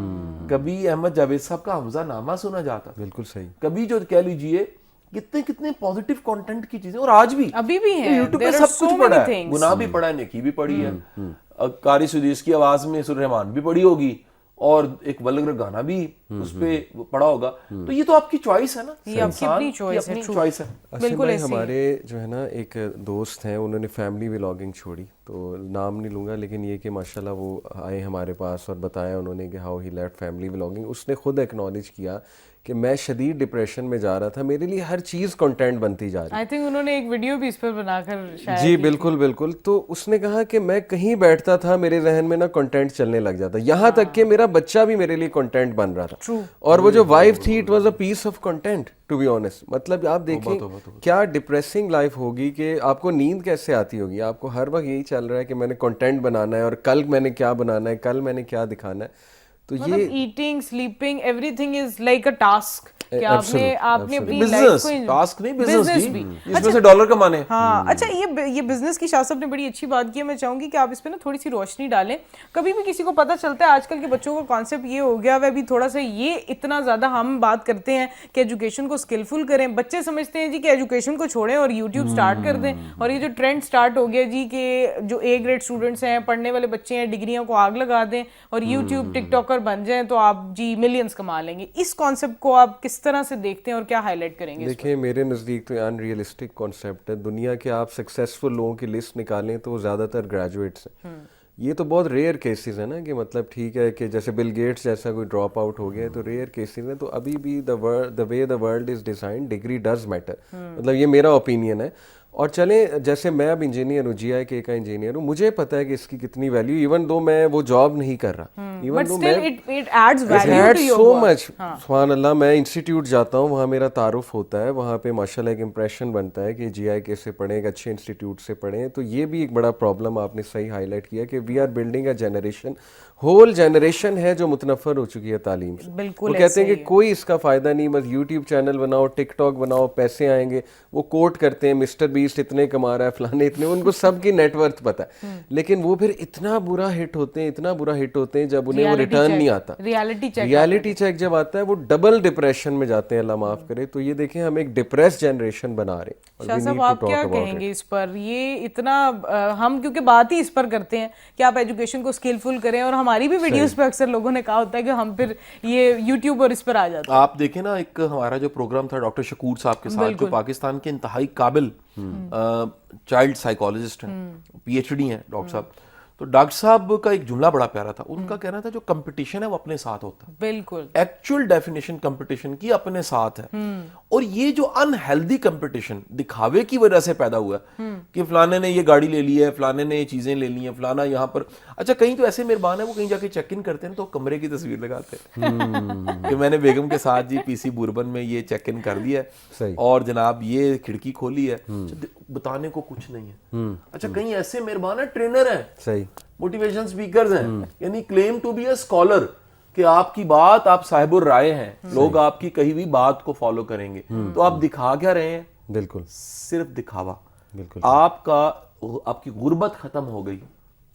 کبھی احمد جاوید صاحب کا حمزہ نامہ سنا جاتا تھا, بالکل صحیح, کبھی جو کہہ لیجئے کتنے کتنے پازیٹیو کنٹینٹ کی چیزیں, اور آج بھی ابھی بھی ہیں یوٹیوب پہ سب کچھ پڑا ہے. گناہ بھی پڑا ہے, نیکی بھی پڑی ہے. قاری سدیس کی آواز میں سورہ رحمان بھی پڑی ہوگی, اور ایک ولگر گانا بھی اس پہ پڑا ہوگا, تو یہ تو آپ کی چوائس ہے نا, یہ آپ کی اپنی چوائس ہے. بالکل ہمارے جو ہے نا ایک دوست ہیں, انہوں نے فیملی ولاگنگ چھوڑی, تو نام نہیں لوں گا, لیکن یہ کہ ماشاءاللہ وہ آئے ہمارے پاس اور بتایا انہوں نے کہ how he left family vlogging. اس نے خود ایکنالج کیا کہ میں شدید ڈپریشن میں جا رہا تھا, میرے لیے ہر چیز کنٹینٹ بنتی جا رہی. آئی تھنک انہوں نے ایک ویڈیو بھی اس پر بنا کر شاید. جی بالکل بالکل. تو اس نے کہا کہ میں کہیں بیٹھتا تھا, میرے ذہن میں نا کنٹینٹ چلنے لگ جاتا, یہاں تک کہ میرا بچہ بھی میرے لیے کنٹینٹ بن رہا تھا. اور وہ جو وائف تھی, it was a piece of content to be honest. مطلب آپ دیکھیں کیا ڈپریسنگ لائف ہوگی کہ آپ کو نیند کیسے آتی ہوگی, آپ کو ہر وقت یہی چل رہا ہے کہ میں نے کنٹینٹ بنانا ہے, اور کل میں نے کیا بنانا ہے, کل میں نے کیا دکھانا ہے. تو مطلب eating sleeping every thing is like a task کہ آپ نے اپنی لائف بزنس کو ٹاسک نہیں, بزنس بھی جس میں سے ڈالر کمانے. ہاں اچھا, یہ بزنس کی شاہ صاحب نے بڑی اچھی بات کی ہے. میں چاہوں گی کہ آپ اس پہ نا تھوڑی سی روشنی ڈالیں. کبھی بھی کسی کو پتہ چلتا ہے, آج کل کے بچوں کا کانسیپٹ یہ ہو گیا ہے بھی تھوڑا سا, یہ اتنا زیادہ ہم بات کرتے ہیں کہ ایجوکیشن کو اسکلفل کریں, بچے سمجھتے ہیں جی کہ ایجوکیشن کو چھوڑیں اور یوٹیوب اسٹارٹ کر دیں. اور یہ جو ٹرینڈ اسٹارٹ ہو گیا جی کہ جو اے گریڈ اسٹوڈنٹس ہیں, پڑھنے والے بچے ہیں, ڈگریوں کو آگ لگا دیں اور یوٹیوب ٹک ٹاکر بن جائیں تو آپ جی ملینز کما لیں گے. اس کانسیپٹ کو آپ کس طرح سے دیکھتے ہیں اور کیا ہائی لائٹ کریں گے؟ دیکھیں میرے نزدیک تو ان ریئلسٹک کانسیپٹ ہے. دنیا کے آپ سکسیزفل لوگوں کی لسٹ نکالیں تو وہ زیادہ تر گریجویٹس ہیں. یہ تو بہت ریئر کیسز ہیں نا کہ مطلب ٹھیک ہے کہ جیسے بل گیٹس جیسا کوئی ڈراپ آؤٹ ہو گیا ہے, تو ریئر کیسز ہیں. تو ابھی بھی the way the world is design, degree does matter. مطلب یہ میرا اوپینین ہے. اور چلیں جیسے میں اب انجینئر ہوں, جی آئی کے کا انجینئر ہوں, مجھے پتا ہے کہ اس کی کتنی ویلیو, ایون دو میں وہ جاب نہیں کر رہا, ایون دو میں سو مچ. سبحان اللہ, میں انسٹیٹیوٹ جاتا ہوں, وہاں میرا تعارف ہوتا ہے, وہاں پہ ماشاء اللہ ایک امپریشن بنتا ہے کہ جی آئی کے سے پڑھیں, ایک اچھے انسٹیٹیوٹ سے پڑھیں. تو یہ بھی ایک بڑا پرابلم آپ نے صحیح ہائی لائٹ کیا کہ we are building a generation, whole generation ہے جو متنفر ہو چکی ہے تعلیم سے. وہ کہتے ہیں کہ کوئی اس کا فائدہ نہیں, بس یوٹیوب چینل بناؤ, ٹک ٹاک بناؤ, پیسے آئیں گے. وہ کوٹ کرتے ہیں مسٹر بیسٹ اتنے کما رہا ہے, فلانے اتنے, ان کو سب کی نیٹ ورتھ پتہ ہے, لیکن وہ پھر اتنا برا ہٹ ہوتے ہیں جب انہیں وہ ریٹرن نہیں آتا. ریالٹی چیک جب آتا ہے وہ ڈبل ڈپریشن میں جاتے ہیں, اللہ معاف کرے. تو یہ دیکھیں ہم ایک ڈپریس جنریشن بنا رہے ہیں. شاہ صاحب آپ کیا کہیں گے اس پر؟ یہ اتنا ہم کیونکہ بات ہی اس پر کرتے ہیں کہ آپ ایجوکیشن کو اسکلفل کریں, اور ہماری بھی ویڈیوز پہ اکثر لوگوں نے کہا ہوتا ہے کہ ہم پھر یہ یوٹیوب اور اس پر آ جاتے ہیں. آپ دیکھیں نا, ایک ہمارا جو پروگرام تھا ڈاکٹر شکور صاحب کے ساتھ, جو پاکستان کے انتہائی قابل چائلڈ سائیکالوجسٹ ہیں, پی ایچ ڈی ہیں ڈاکٹر صاحب. تو ڈاکٹر صاحب کا ایک جملہ بڑا پیارا تھا, ان کا کہنا تھا جو کمپٹیشن ہے وہ اپنے ساتھ ہوتا ہے. بالکل ایکچوئل ڈیفینیشن کمپٹیشن کی اپنے ساتھ ہے. اور یہ جو انہیلدی کمپٹیشن دکھاوے کی وجہ سے پیدا ہوا ہے کہ فلانے نے یہ گاڑی لے لی ہے, فلانے نے یہ چیزیں لے لی ہیں, فلانا یہاں پر. اچھا کہیں تو ایسے مہربان ہے, وہ کہیں جا کے چیک ان کرتے ہیں تو کمرے کی تصویر لگاتے ہیں کہ میں نے بیگم کے ساتھ جی پی سی بوربن میں یہ چیک ان کر دیا ہے, اور جناب یہ کھڑکی کھولی ہے, بتانے کو کچھ نہیں ہے. اچھا کہیں ایسے مہربان ہے, ٹرینر ہیں, صحیح موٹیویشن سپیکرز ہیں, یعنی claim to be a scholar, کہ آپ کی بات, آپ صاحب الرائے ہیں, لوگ آپ کی کہی ہوئی بات کو فالو کریں گے. تو آپ دکھا کیا رہے ہیں؟ بالکل صرف دکھاوا. بالکل آپ کی غربت ختم ہو گئی,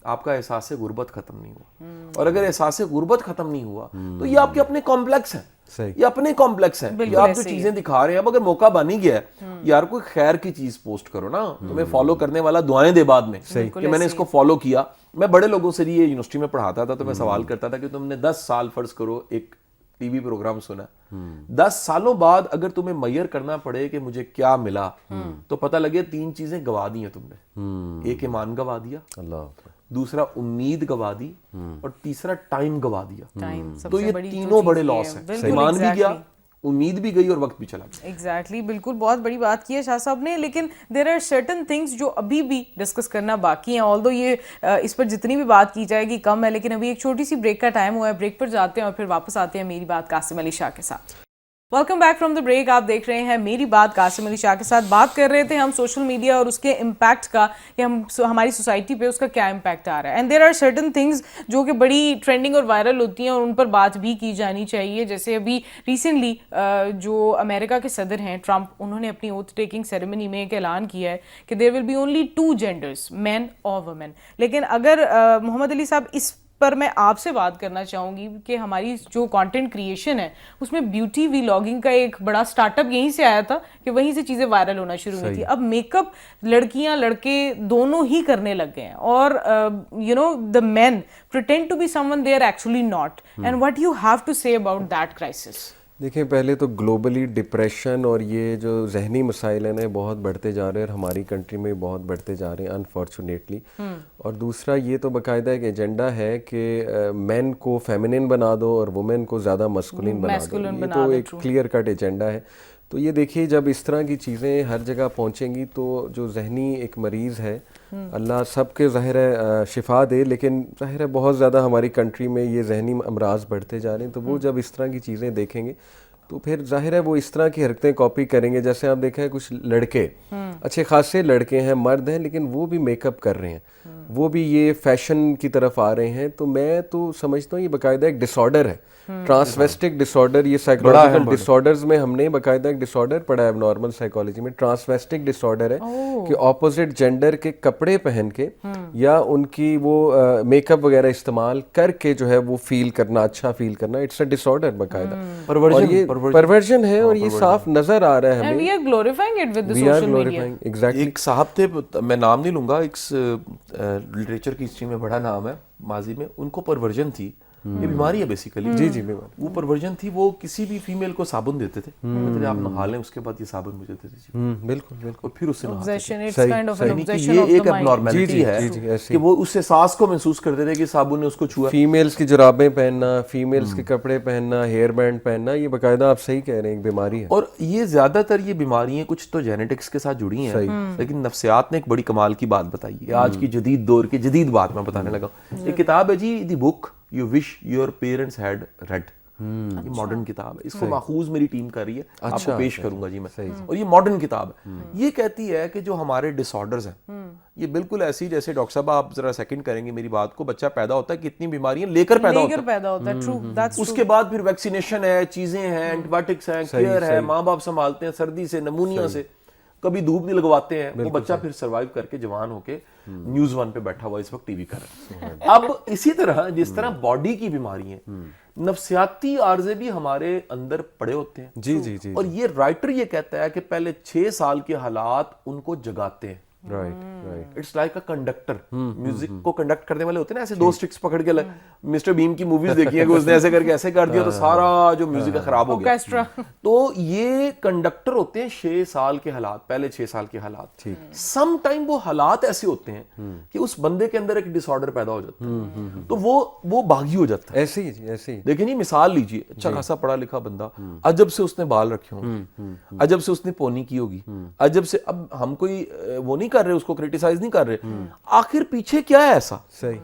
آپ کا احساس غربت ختم نہیں ہوا. اور اگر احساس غربت ختم نہیں ہوا تو یہ آپ کے اپنے کمپلیکس ہیں, یہ اپنے کمپلیکس ہیں کہ آپ جو چیزیں دکھا رہے ہیں. اب اگر موقع بن ہی گیا ہے, یار کوئی خیر کی چیز پوسٹ کرو نا, تمہیں فالو کرنے والا دعائیں دے بعد میں کہ میں نے اس کو فالو کیا. میں بڑے لوگوں سے یہ یونیورسٹی میں پڑھاتا تھا تو میں سوال کرتا تھا کہ تم نے 10 سال فرض کرو ایک ٹی وی پروگرام سنا, 10 سالوں بعد اگر تمہیں میئر کرنا پڑے کہ مجھے کیا ملا, تو پتہ لگے 3 چیزیں گوا دی ہیں تم نے. ایک ایمان گوا دیا, دوسرا امید گوا دی, اور تیسرا ٹائم گوا دیا. تو یہ تینوں بڑے لاس ہیں, ایمان بھی گیا, امید بھی گئی, اور وقت بھی چلا گیا. ایگزیکٹلی, بالکل بہت بڑی بات کی ہے شاہ صاحب نے. لیکن دیر آر سرٹن تھنگس جو ابھی بھی ڈسکس کرنا باقی ہیں, آلدو یہ اس پر جتنی بھی بات کی جائے گی کم ہے. لیکن ابھی ایک چھوٹی سی بریک کا ٹائم ہوا ہے, بریک پر جاتے ہیں اور پھر واپس آتے ہیں میری بات قاسم علی شاہ کے ساتھ. Welcome back from the break. آپ دیکھ رہے ہیں میری بات قاسم علی شاہ کے ساتھ. بات کر رہے تھے ہم سوشل میڈیا اور اس کے امپیکٹ کا, کہ ہماری سوسائٹی پہ اس کا کیا امپیکٹ آ رہا ہے. And there are certain things جو کہ بڑی ٹرینڈنگ اور وائرل ہوتی ہیں, اور ان پر بات بھی کی جانی چاہیے. جیسے ابھی ریسنٹلی جو امریکہ کے صدر ہیں ٹرمپ, انہوں نے اپنی اوتھ ٹیکنگ سیریمنی میں ایک اعلان کیا ہے کہ دیر ول بی اونلی 2 جینڈرز, مین اور وومن. لیکن اگر محمد علی صاحب اس پر میں آپ سے بات کرنا چاہوں گی کہ ہماری جو کانٹینٹ کریشن ہے اس میں بیوٹی ولاگنگ کا ایک بڑا اسٹارٹ اپ یہیں سے آیا تھا کہ وہیں سے چیزیں وائرل ہونا شروع ہوئی تھی. اب میک اپ لڑکیاں لڑکے دونوں ہی کرنے لگ گئے ہیں, اور you know the man pretend to be someone they are actually not, and what you have to say about that crisis. دیکھیں پہلے تو گلوبلی ڈپریشن اور یہ جو ذہنی مسائل ہیں بہت بڑھتے جا رہے ہیں, اور ہماری کنٹری میں بہت بڑھتے جا رہے ہیں انفارچونیٹلی. اور دوسرا یہ تو باقاعدہ ایک ایجنڈا ہے کہ مین کو فیمنن بنا دو اور وومن کو زیادہ مسکولین بنا دو. یہ تو ایک کلیئر کٹ ایجنڈا ہے. تو یہ دیکھیے جب اس طرح کی چیزیں ہر جگہ پہنچیں گی تو جو ذہنی ایک مریض ہے, اللہ سب کے ظاہر ہے شفا دے, لیکن ظاہر ہے بہت زیادہ ہماری کنٹری میں یہ ذہنی امراض بڑھتے جا رہے ہیں. تو وہ جب اس طرح کی چیزیں دیکھیں گے تو پھر ظاہر ہے وہ اس طرح کی حرکتیں کاپی کریں گے. جیسے آپ دیکھیں کچھ لڑکے اچھے خاصے لڑکے ہیں, مرد ہیں, لیکن وہ بھی میک اپ کر رہے ہیں, وہ بھی یہ فیشن کی طرف آ رہے ہیں. تو میں تو سمجھتا ہوں یہ باقاعدہ ایک ڈس آرڈر ہے, ٹرانسویسٹک ڈس آرڈر. یہ سائیکولوجیکل ڈس آرڈرز میں ہم نے باقاعدہ ایک ڈس آرڈر پڑھا ہے نارمل سائیکالوجی میں. ٹرانسویسٹک ڈس آرڈر ہے کہ اپوزٹ جینڈر کے کپڑے پہن کے یا ان کی وہ میک اپ وغیرہ استعمال کر کے جو ہے وہ فیل کرنا, اچھا فیل کرنا, اٹس اے ڈس آرڈر باقاعدہ. اور یہ پرورژن ہے اور یہ صاف نظر آ رہا ہے ہمیں. We are glorifying it with the social media. Exactly. ایک صاحب تھے, میں نام نہیں لوں گا, ایک لٹریچر کی ہسٹری میں بڑا نام ہے ماضی میں, ان کو پرورژن تھی. یہ بیماری ہے بیسیکلی. جی وہ پرورژن تھی, وہ کسی بھی فیمیل کو صابن دیتے تھے, مطلب آپ نہا لیں اس کے بعد یہ صابن مجھے دے دیجیے. بالکل بالکل. اور پھر اس سے یہ ایک ابنارملٹی ہے کہ وہ اس احساس کو محسوس کرتے تھے کہ صابن نے اس کو چھوا. فیمیلز کی جرابیں پہننا, فیمیلز کے کپڑے پہننا, ہیئر بینڈ پہننا, یہ باقاعدہ آپ صحیح کہہ رہے ہیں ایک بیماری ہے. اور یہ زیادہ تر یہ بیماریاں کچھ تو جینیٹکس کے ساتھ جڑی ہیں, لیکن نفسیات نے ایک بڑی کمال کی بات بتائی ہے. آج کی جدید دور کی جدید بات میں بتانے لگا. ایک کتاب ہے جی, the book you wish your parents had read. یہ ماڈرن کتاب ہے, اس کو ماخوذ میری ٹیم کر رہی ہے, آپ کو پیش کروں گا جی میں. اور یہ ماڈرن کتاب ہے. یہ کہتی ہے کہ جو ہمارے ڈس آرڈرز ہیں یہ بالکل ایسی جیسے ڈاکٹر صاحب آپ ذرا سیکنڈ کریں گے میری بات کو, بچہ پیدا ہوتا ہے کتنی بیماریاں لے کر پیدا ہوتا ہے. اس کے بعد پھر ویکسینیشن ہے, چیزیں ہیں, اینٹی بایوٹکس ہیں, کیئر ہے, ماں باپ سنبھالتے ہیں سردی سے, نمونیا سے, کبھی دھوپ نہیں لگواتے ہیں. وہ بچہ پھر سروائیو کر کے جوان ہو کے نیوز ون پہ بیٹھا ہوا اس وقت ٹی وی کر رہا ہے. اب اسی طرح جس طرح باڈی کی بیماری ہیں, نفسیاتی عارضے بھی ہمارے اندر پڑے ہوتے ہیں. جی. اور یہ رائٹر یہ کہتا ہے کہ پہلے 6 سال کے حالات ان کو جگاتے ہیں. Right. It's like a conductor. Music کو کنڈکٹ کرنے والے ہوتے ہیں نا, ایسے 2 سٹکس پکڑ کے, مسٹر بیم کی موویز دیکھی ہے کہ اس نے ایسے کر کے ایسے کر دیا تو سارا جو میوزک ہے خراب ہو گیا. تو یہ کنڈکٹر ہوتے ہیں 6 سال کے حالات, پہلے 6 سال کے حالات. سم ٹائم وہ حالات ایسے ہوتے ہیں کہ اس بندے کے اندر ایک ڈس آرڈر پیدا ہو جاتا ہے, تو وہ باغی ہو جاتا ہے. ایسے ہی دیکھیں نہیں, مثال لیجیے, اچھا خاصا پڑھا لکھا بندہ, عجب سے اس نے بال رکھے ہوں, عجب سے اس نے پونی کی ہوگی, عجب سے, اب ہم کوئی وہ نہیں کر رہے, اس کو کریٹیسائز نہیں کر رہے, آخر پیچھے کیا ہے ایسا, صحیح,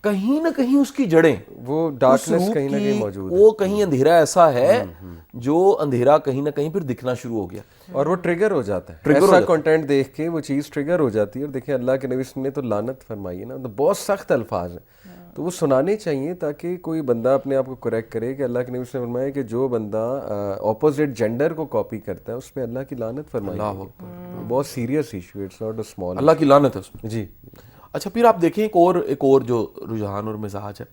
کہیں نہ کہیں اس کی جڑیں, وہ ڈارکنس کہیں نہ کہیں موجود ہے, وہ کہیں اندھیرا ایسا ہے جو اندھیرا کہیں نہ کہیں پھر دکھنا شروع ہو گیا, اور وہ ٹریگر ہو جاتا ہے. ایسا کنٹینٹ دیکھ کے وہ چیز ٹریگر ہو جاتی ہے. اور دیکھیں اللہ کے نبی نے تو لعنت فرمائی ہے نا, تو بہت سخت الفاظ ہیں, تو وہ سنانے چاہیے تاکہ کوئی بندہ اپنے آپ کو کریکٹ کرے کہ اللہ کے نبی نے فرمایا کہ جو بندہ اپوزٹ جینڈر کو کاپی کرتا ہے اس پہ اللہ کی لعنت فرمائی ہے. بہت serious issue, it's not a small, اللہ کی لعنت ہے اس میں. جی. اچھا پھر آپ دیکھیں ایک اور جو رجحان اور مزاج ہے,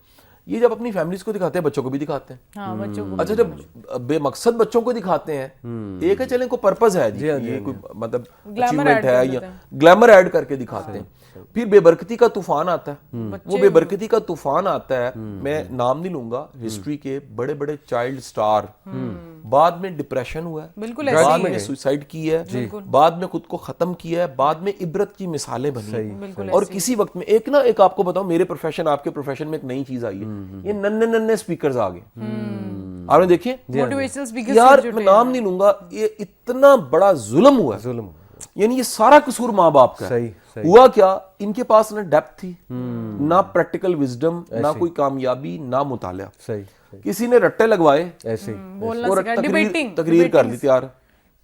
یہ جب اپنی فیملیز کو دکھاتے ہیں بچوں کو بھی دکھاتے ہیں. اچھا جب بے مقصد بچوں کو دکھاتے ہیں, ایک ہے چلیں کوئی پرپز ہے جی, یہ کوئی مطلب اچیومنٹ ہے یا گلیمر ایڈ کر کے دکھاتے ہیں. پھر بے برکتی کا طوفان آتا ہے, وہ بے برکتی کا طوفان آتا ہے, میں نام نہیں لوں گا, ہسٹری کے بڑے بڑے چائلڈ سٹار, بعد میں ڈپریشن ہوا ہے, بعد میں سوسائڈ کی ہے, بعد میں خود کو ختم کیا ہے, بعد میں عبرت کی مثالیں بنی. اور کسی وقت میں ایک آپ کو بتاؤں, میرے پروفیشن آپ کے پروفیشن میں ایک نئی چیز آئی ہے, یہ ننھے اسپیکرز آ گئے. آپ نے دیکھیں یار, میں نام نہیں لوں گا, یہ اتنا بڑا ظلم ہوا ہے, یعنی یہ سارا قصور ماں باپ کا. ہوا کیا, ان کے پاس نہ ڈیپتھ تھی, نہ پریکٹیکل وزڈم, نہ کوئی کامیابی, نہ مطالعہ. کسی نے رٹے لگوائے ایسے, تقریر کر لی تیار,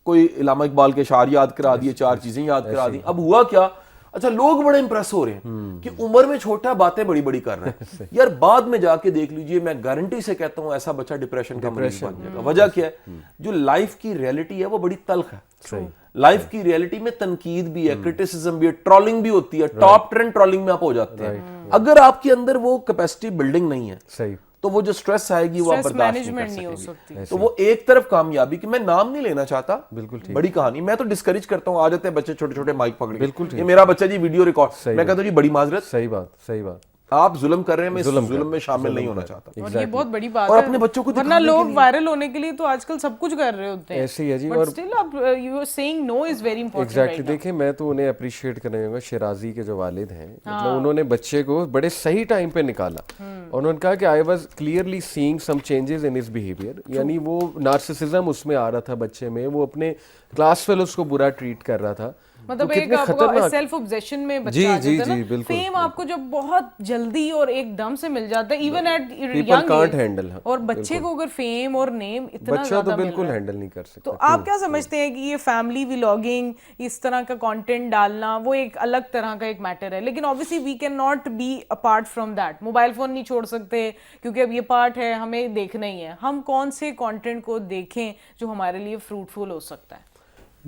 کوئی علامہ اقبال کے اشعار یاد کرا دیے, 4 چیزیں یاد کرا دی. اب ہوا کیا, اچھا لوگ بڑے امپریس ہو رہے ہیں کہ عمر میں چھوٹا باتیں بڑی بڑی کر رہے ہیں. یار بعد میں جا کے دیکھ لیجئے, میں گارنٹی سے کہتا ہوں ایسا بچہ ڈپریشن کا مریض بن جائے گا. وجہ کیا ہے, جو لائف کی ریئلٹی ہے وہ بڑی تلخ ہے. لائف کی ریئلٹی میں تنقید بھی ہے, کرٹیسزم بھی ہے, ٹرولنگ بھی ہوتی ہے, ٹاپ ٹرینڈ ٹرولنگ میں آپ ہو جاتے ہیں. اگر آپ کے اندر وہ کیپیسٹی بلڈنگ نہیں ہے صحیح تو وہ جو سٹریس آئے گی وہ آپ اسٹریس برداشت مینجمنٹ نہیں نہیں ہو کر سکیں سکتی. تو وہ ایک طرف کامیابی کی میں نام نہیں لینا چاہتا, بالکل ٹھیک, بڑی کہانی میں تو ڈسکریج کرتا ہوں. آ جاتے ہیں بچے چھوٹے چھوٹے مائک پکڑ کے, بالکل ٹھیک, یہ میرا بچہ جی ویڈیو ریکارڈ, میں کہتا ہوں جی بڑی معذرت, صحیح بات, صحیح بات, آپ ظلم کر رہے ہیں, میں اس ظلم میں شامل نہیں ہونا چاہتا. اور یہ بہت بڑی بات اور ہے, اپنے بچوں کو ورنہ لوگ وائرل ہونے کے لیے تو آج کل سب کچھ کر رہے ہوتے ہیں, ایسے ہی ہے جی. بٹ اسٹل آپ you are seeing no is very important. Exactly, دیکھیں میں تو انہیں اپریشیٹ کرنا چاہوں گا, شیرازی کے جو والد ہیں, مطلب انہوں نے بچے کو بڑے صحیح ٹائم پہ نکالا, اور انہوں نے کہا کہ I was clearly seeing some changes in his behaviour, یعنی وہ نارسسزم اس میں آ رہا تھا بچے میں, وہ اپنے کلاس فیلوز کو برا ٹریٹ کر رہا تھا. مطلب ایک آپ کا سیلف اوبسیشن میں بچہ آ جاتا ہے نا, فیم آپ کو جب بہت جلدی اور ایک دم سے مل جاتا ہے, ایون ایٹ ینگ ایج, اور بچے کو اگر فیم اور نیم اتنا زیادہ مل رہا ہے ہینڈل نہیں کر سکتا. تو آپ کیا سمجھتے ہیں کہ یہ فیملی ولاگنگ, اس طرح کا کانٹینٹ ڈالنا, وہ ایک الگ طرح کا ایک میٹر ہے, لیکن obviously we cannot be apart from that. Mobile phone نہیں چھوڑ سکتے کیونکہ اب یہ پارٹ ہے, ہمیں دیکھنا ہی ہے. ہم کون سے کانٹینٹ کو دیکھیں جو ہمارے لیے فروٹفل ہو سکتا ہے؟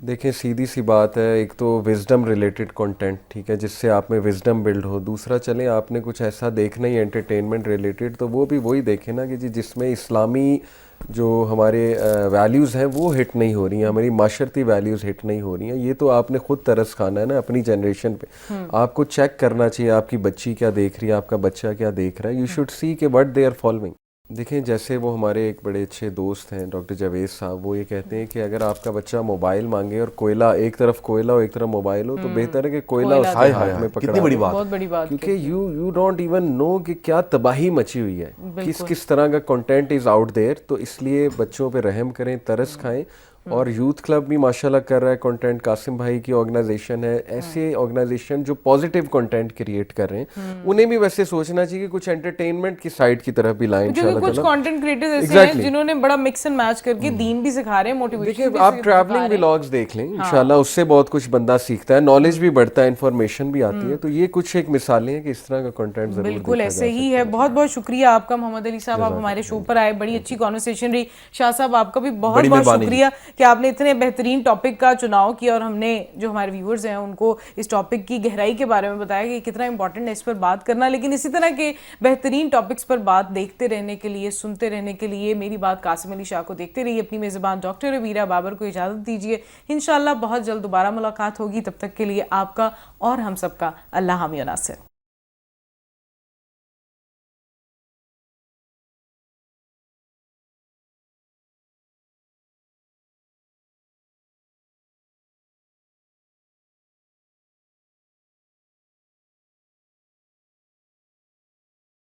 دیکھیں سیدھی سی بات ہے, ایک تو وزڈم ریلیٹڈ کنٹینٹ, ٹھیک ہے, جس سے آپ میں وزڈم بلڈ ہو. دوسرا چلیں آپ نے کچھ ایسا دیکھنا ہی انٹرٹینمنٹ ریلیٹڈ, تو وہ بھی وہی دیکھیں نا کہ جی جس میں اسلامی جو ہمارے ویلیوز ہیں وہ ہٹ نہیں ہو رہی ہیں, ہماری معاشرتی ویلیوز ہٹ نہیں ہو رہی ہیں. یہ تو آپ نے خود ترس کھانا ہے نا اپنی جنریشن پہ. آپ کو چیک کرنا چاہیے آپ کی بچی کیا دیکھ رہی ہے, آپ کا بچہ کیا دیکھ رہا ہے. یو شوڈ سی کہ وٹ دے آر فالوئنگ. دیکھیں جیسے وہ ہمارے ایک بڑے اچھے دوست ہیں ڈاکٹر جاوید صاحب, وہ یہ کہتے ہیں کہ اگر آپ کا بچہ موبائل مانگے اور کوئلہ, ایک طرف کوئلہ ہو ایک طرف موبائل ہو, تو بہتر ہے کہ کوئلہ اس کے ہاتھ میں پکڑا. کتنی بڑی بات, بہت بڑی بات, کیونکہ یو ڈونٹ ایون نو کہ کیا تباہی مچی ہوئی ہے, کس طرح کا کنٹینٹ از آؤٹ دیئر. تو اس لیے بچوں پہ رحم کریں, ترس کھائیں. اور یوتھ کلب بھی ماشاءاللہ کر رہا ہے کنٹینٹ, قاسم بھائی کی آرگنائزیشن ہے, ایسے آرگنائزیشن جو پازیٹیو کنٹینٹ کریٹ کر رہے ہیں, انہیں بھی ویسے سوچنا چاہیے کہ کچھ انٹرٹینمنٹ کی سائڈ کی طرف بھی لائیں انشاءاللہ. کچھ کنٹینٹ کریٹرز ایسے ہیں جنہوں نے بڑا مکس اینڈ میچ کر کے دین بھی سکھا رہے ہیں, موٹیویشن بھی. آپ ٹریولنگ ولاگز دیکھ لیں انشاءاللہ, اس سے بہت کچھ بندہ سیکھتا ہے, نالج بھی بڑھتا ہے, انفارمیشن بھی آتی ہے. تو یہ کچھ ایک مثالیں ہیں کہ اس طرح کا کنٹینٹ ضرور بالکل ایسے ہی ہے. بہت بہت شکریہ آپ کا محمد علی صاحب, آپ ہمارے شو پر آئے, بڑی اچھی کانورسیشن رہی. شاہ صاحب آپ کا بھی بہت بہت شکریہ کہ آپ نے اتنے بہترین ٹاپک کا چناؤ کیا, اور ہم نے جو ہمارے ویورز ہیں ان کو اس ٹاپک کی گہرائی کے بارے میں بتایا کہ کتنا امپورٹنٹ ہے اس پر بات کرنا. لیکن اسی طرح کے بہترین ٹاپکس پر بات دیکھتے رہنے کے لیے, سنتے رہنے کے لیے میری بات قاسم علی شاہ کو دیکھتے رہیے. اپنی میزبان ڈاکٹر ربیرہ بابر کو اجازت دیجیے, انشاءاللہ بہت جلد دوبارہ ملاقات ہوگی. تب تک کے لیے آپ کا اور ہم سب کا اللہ حامی و ناصر.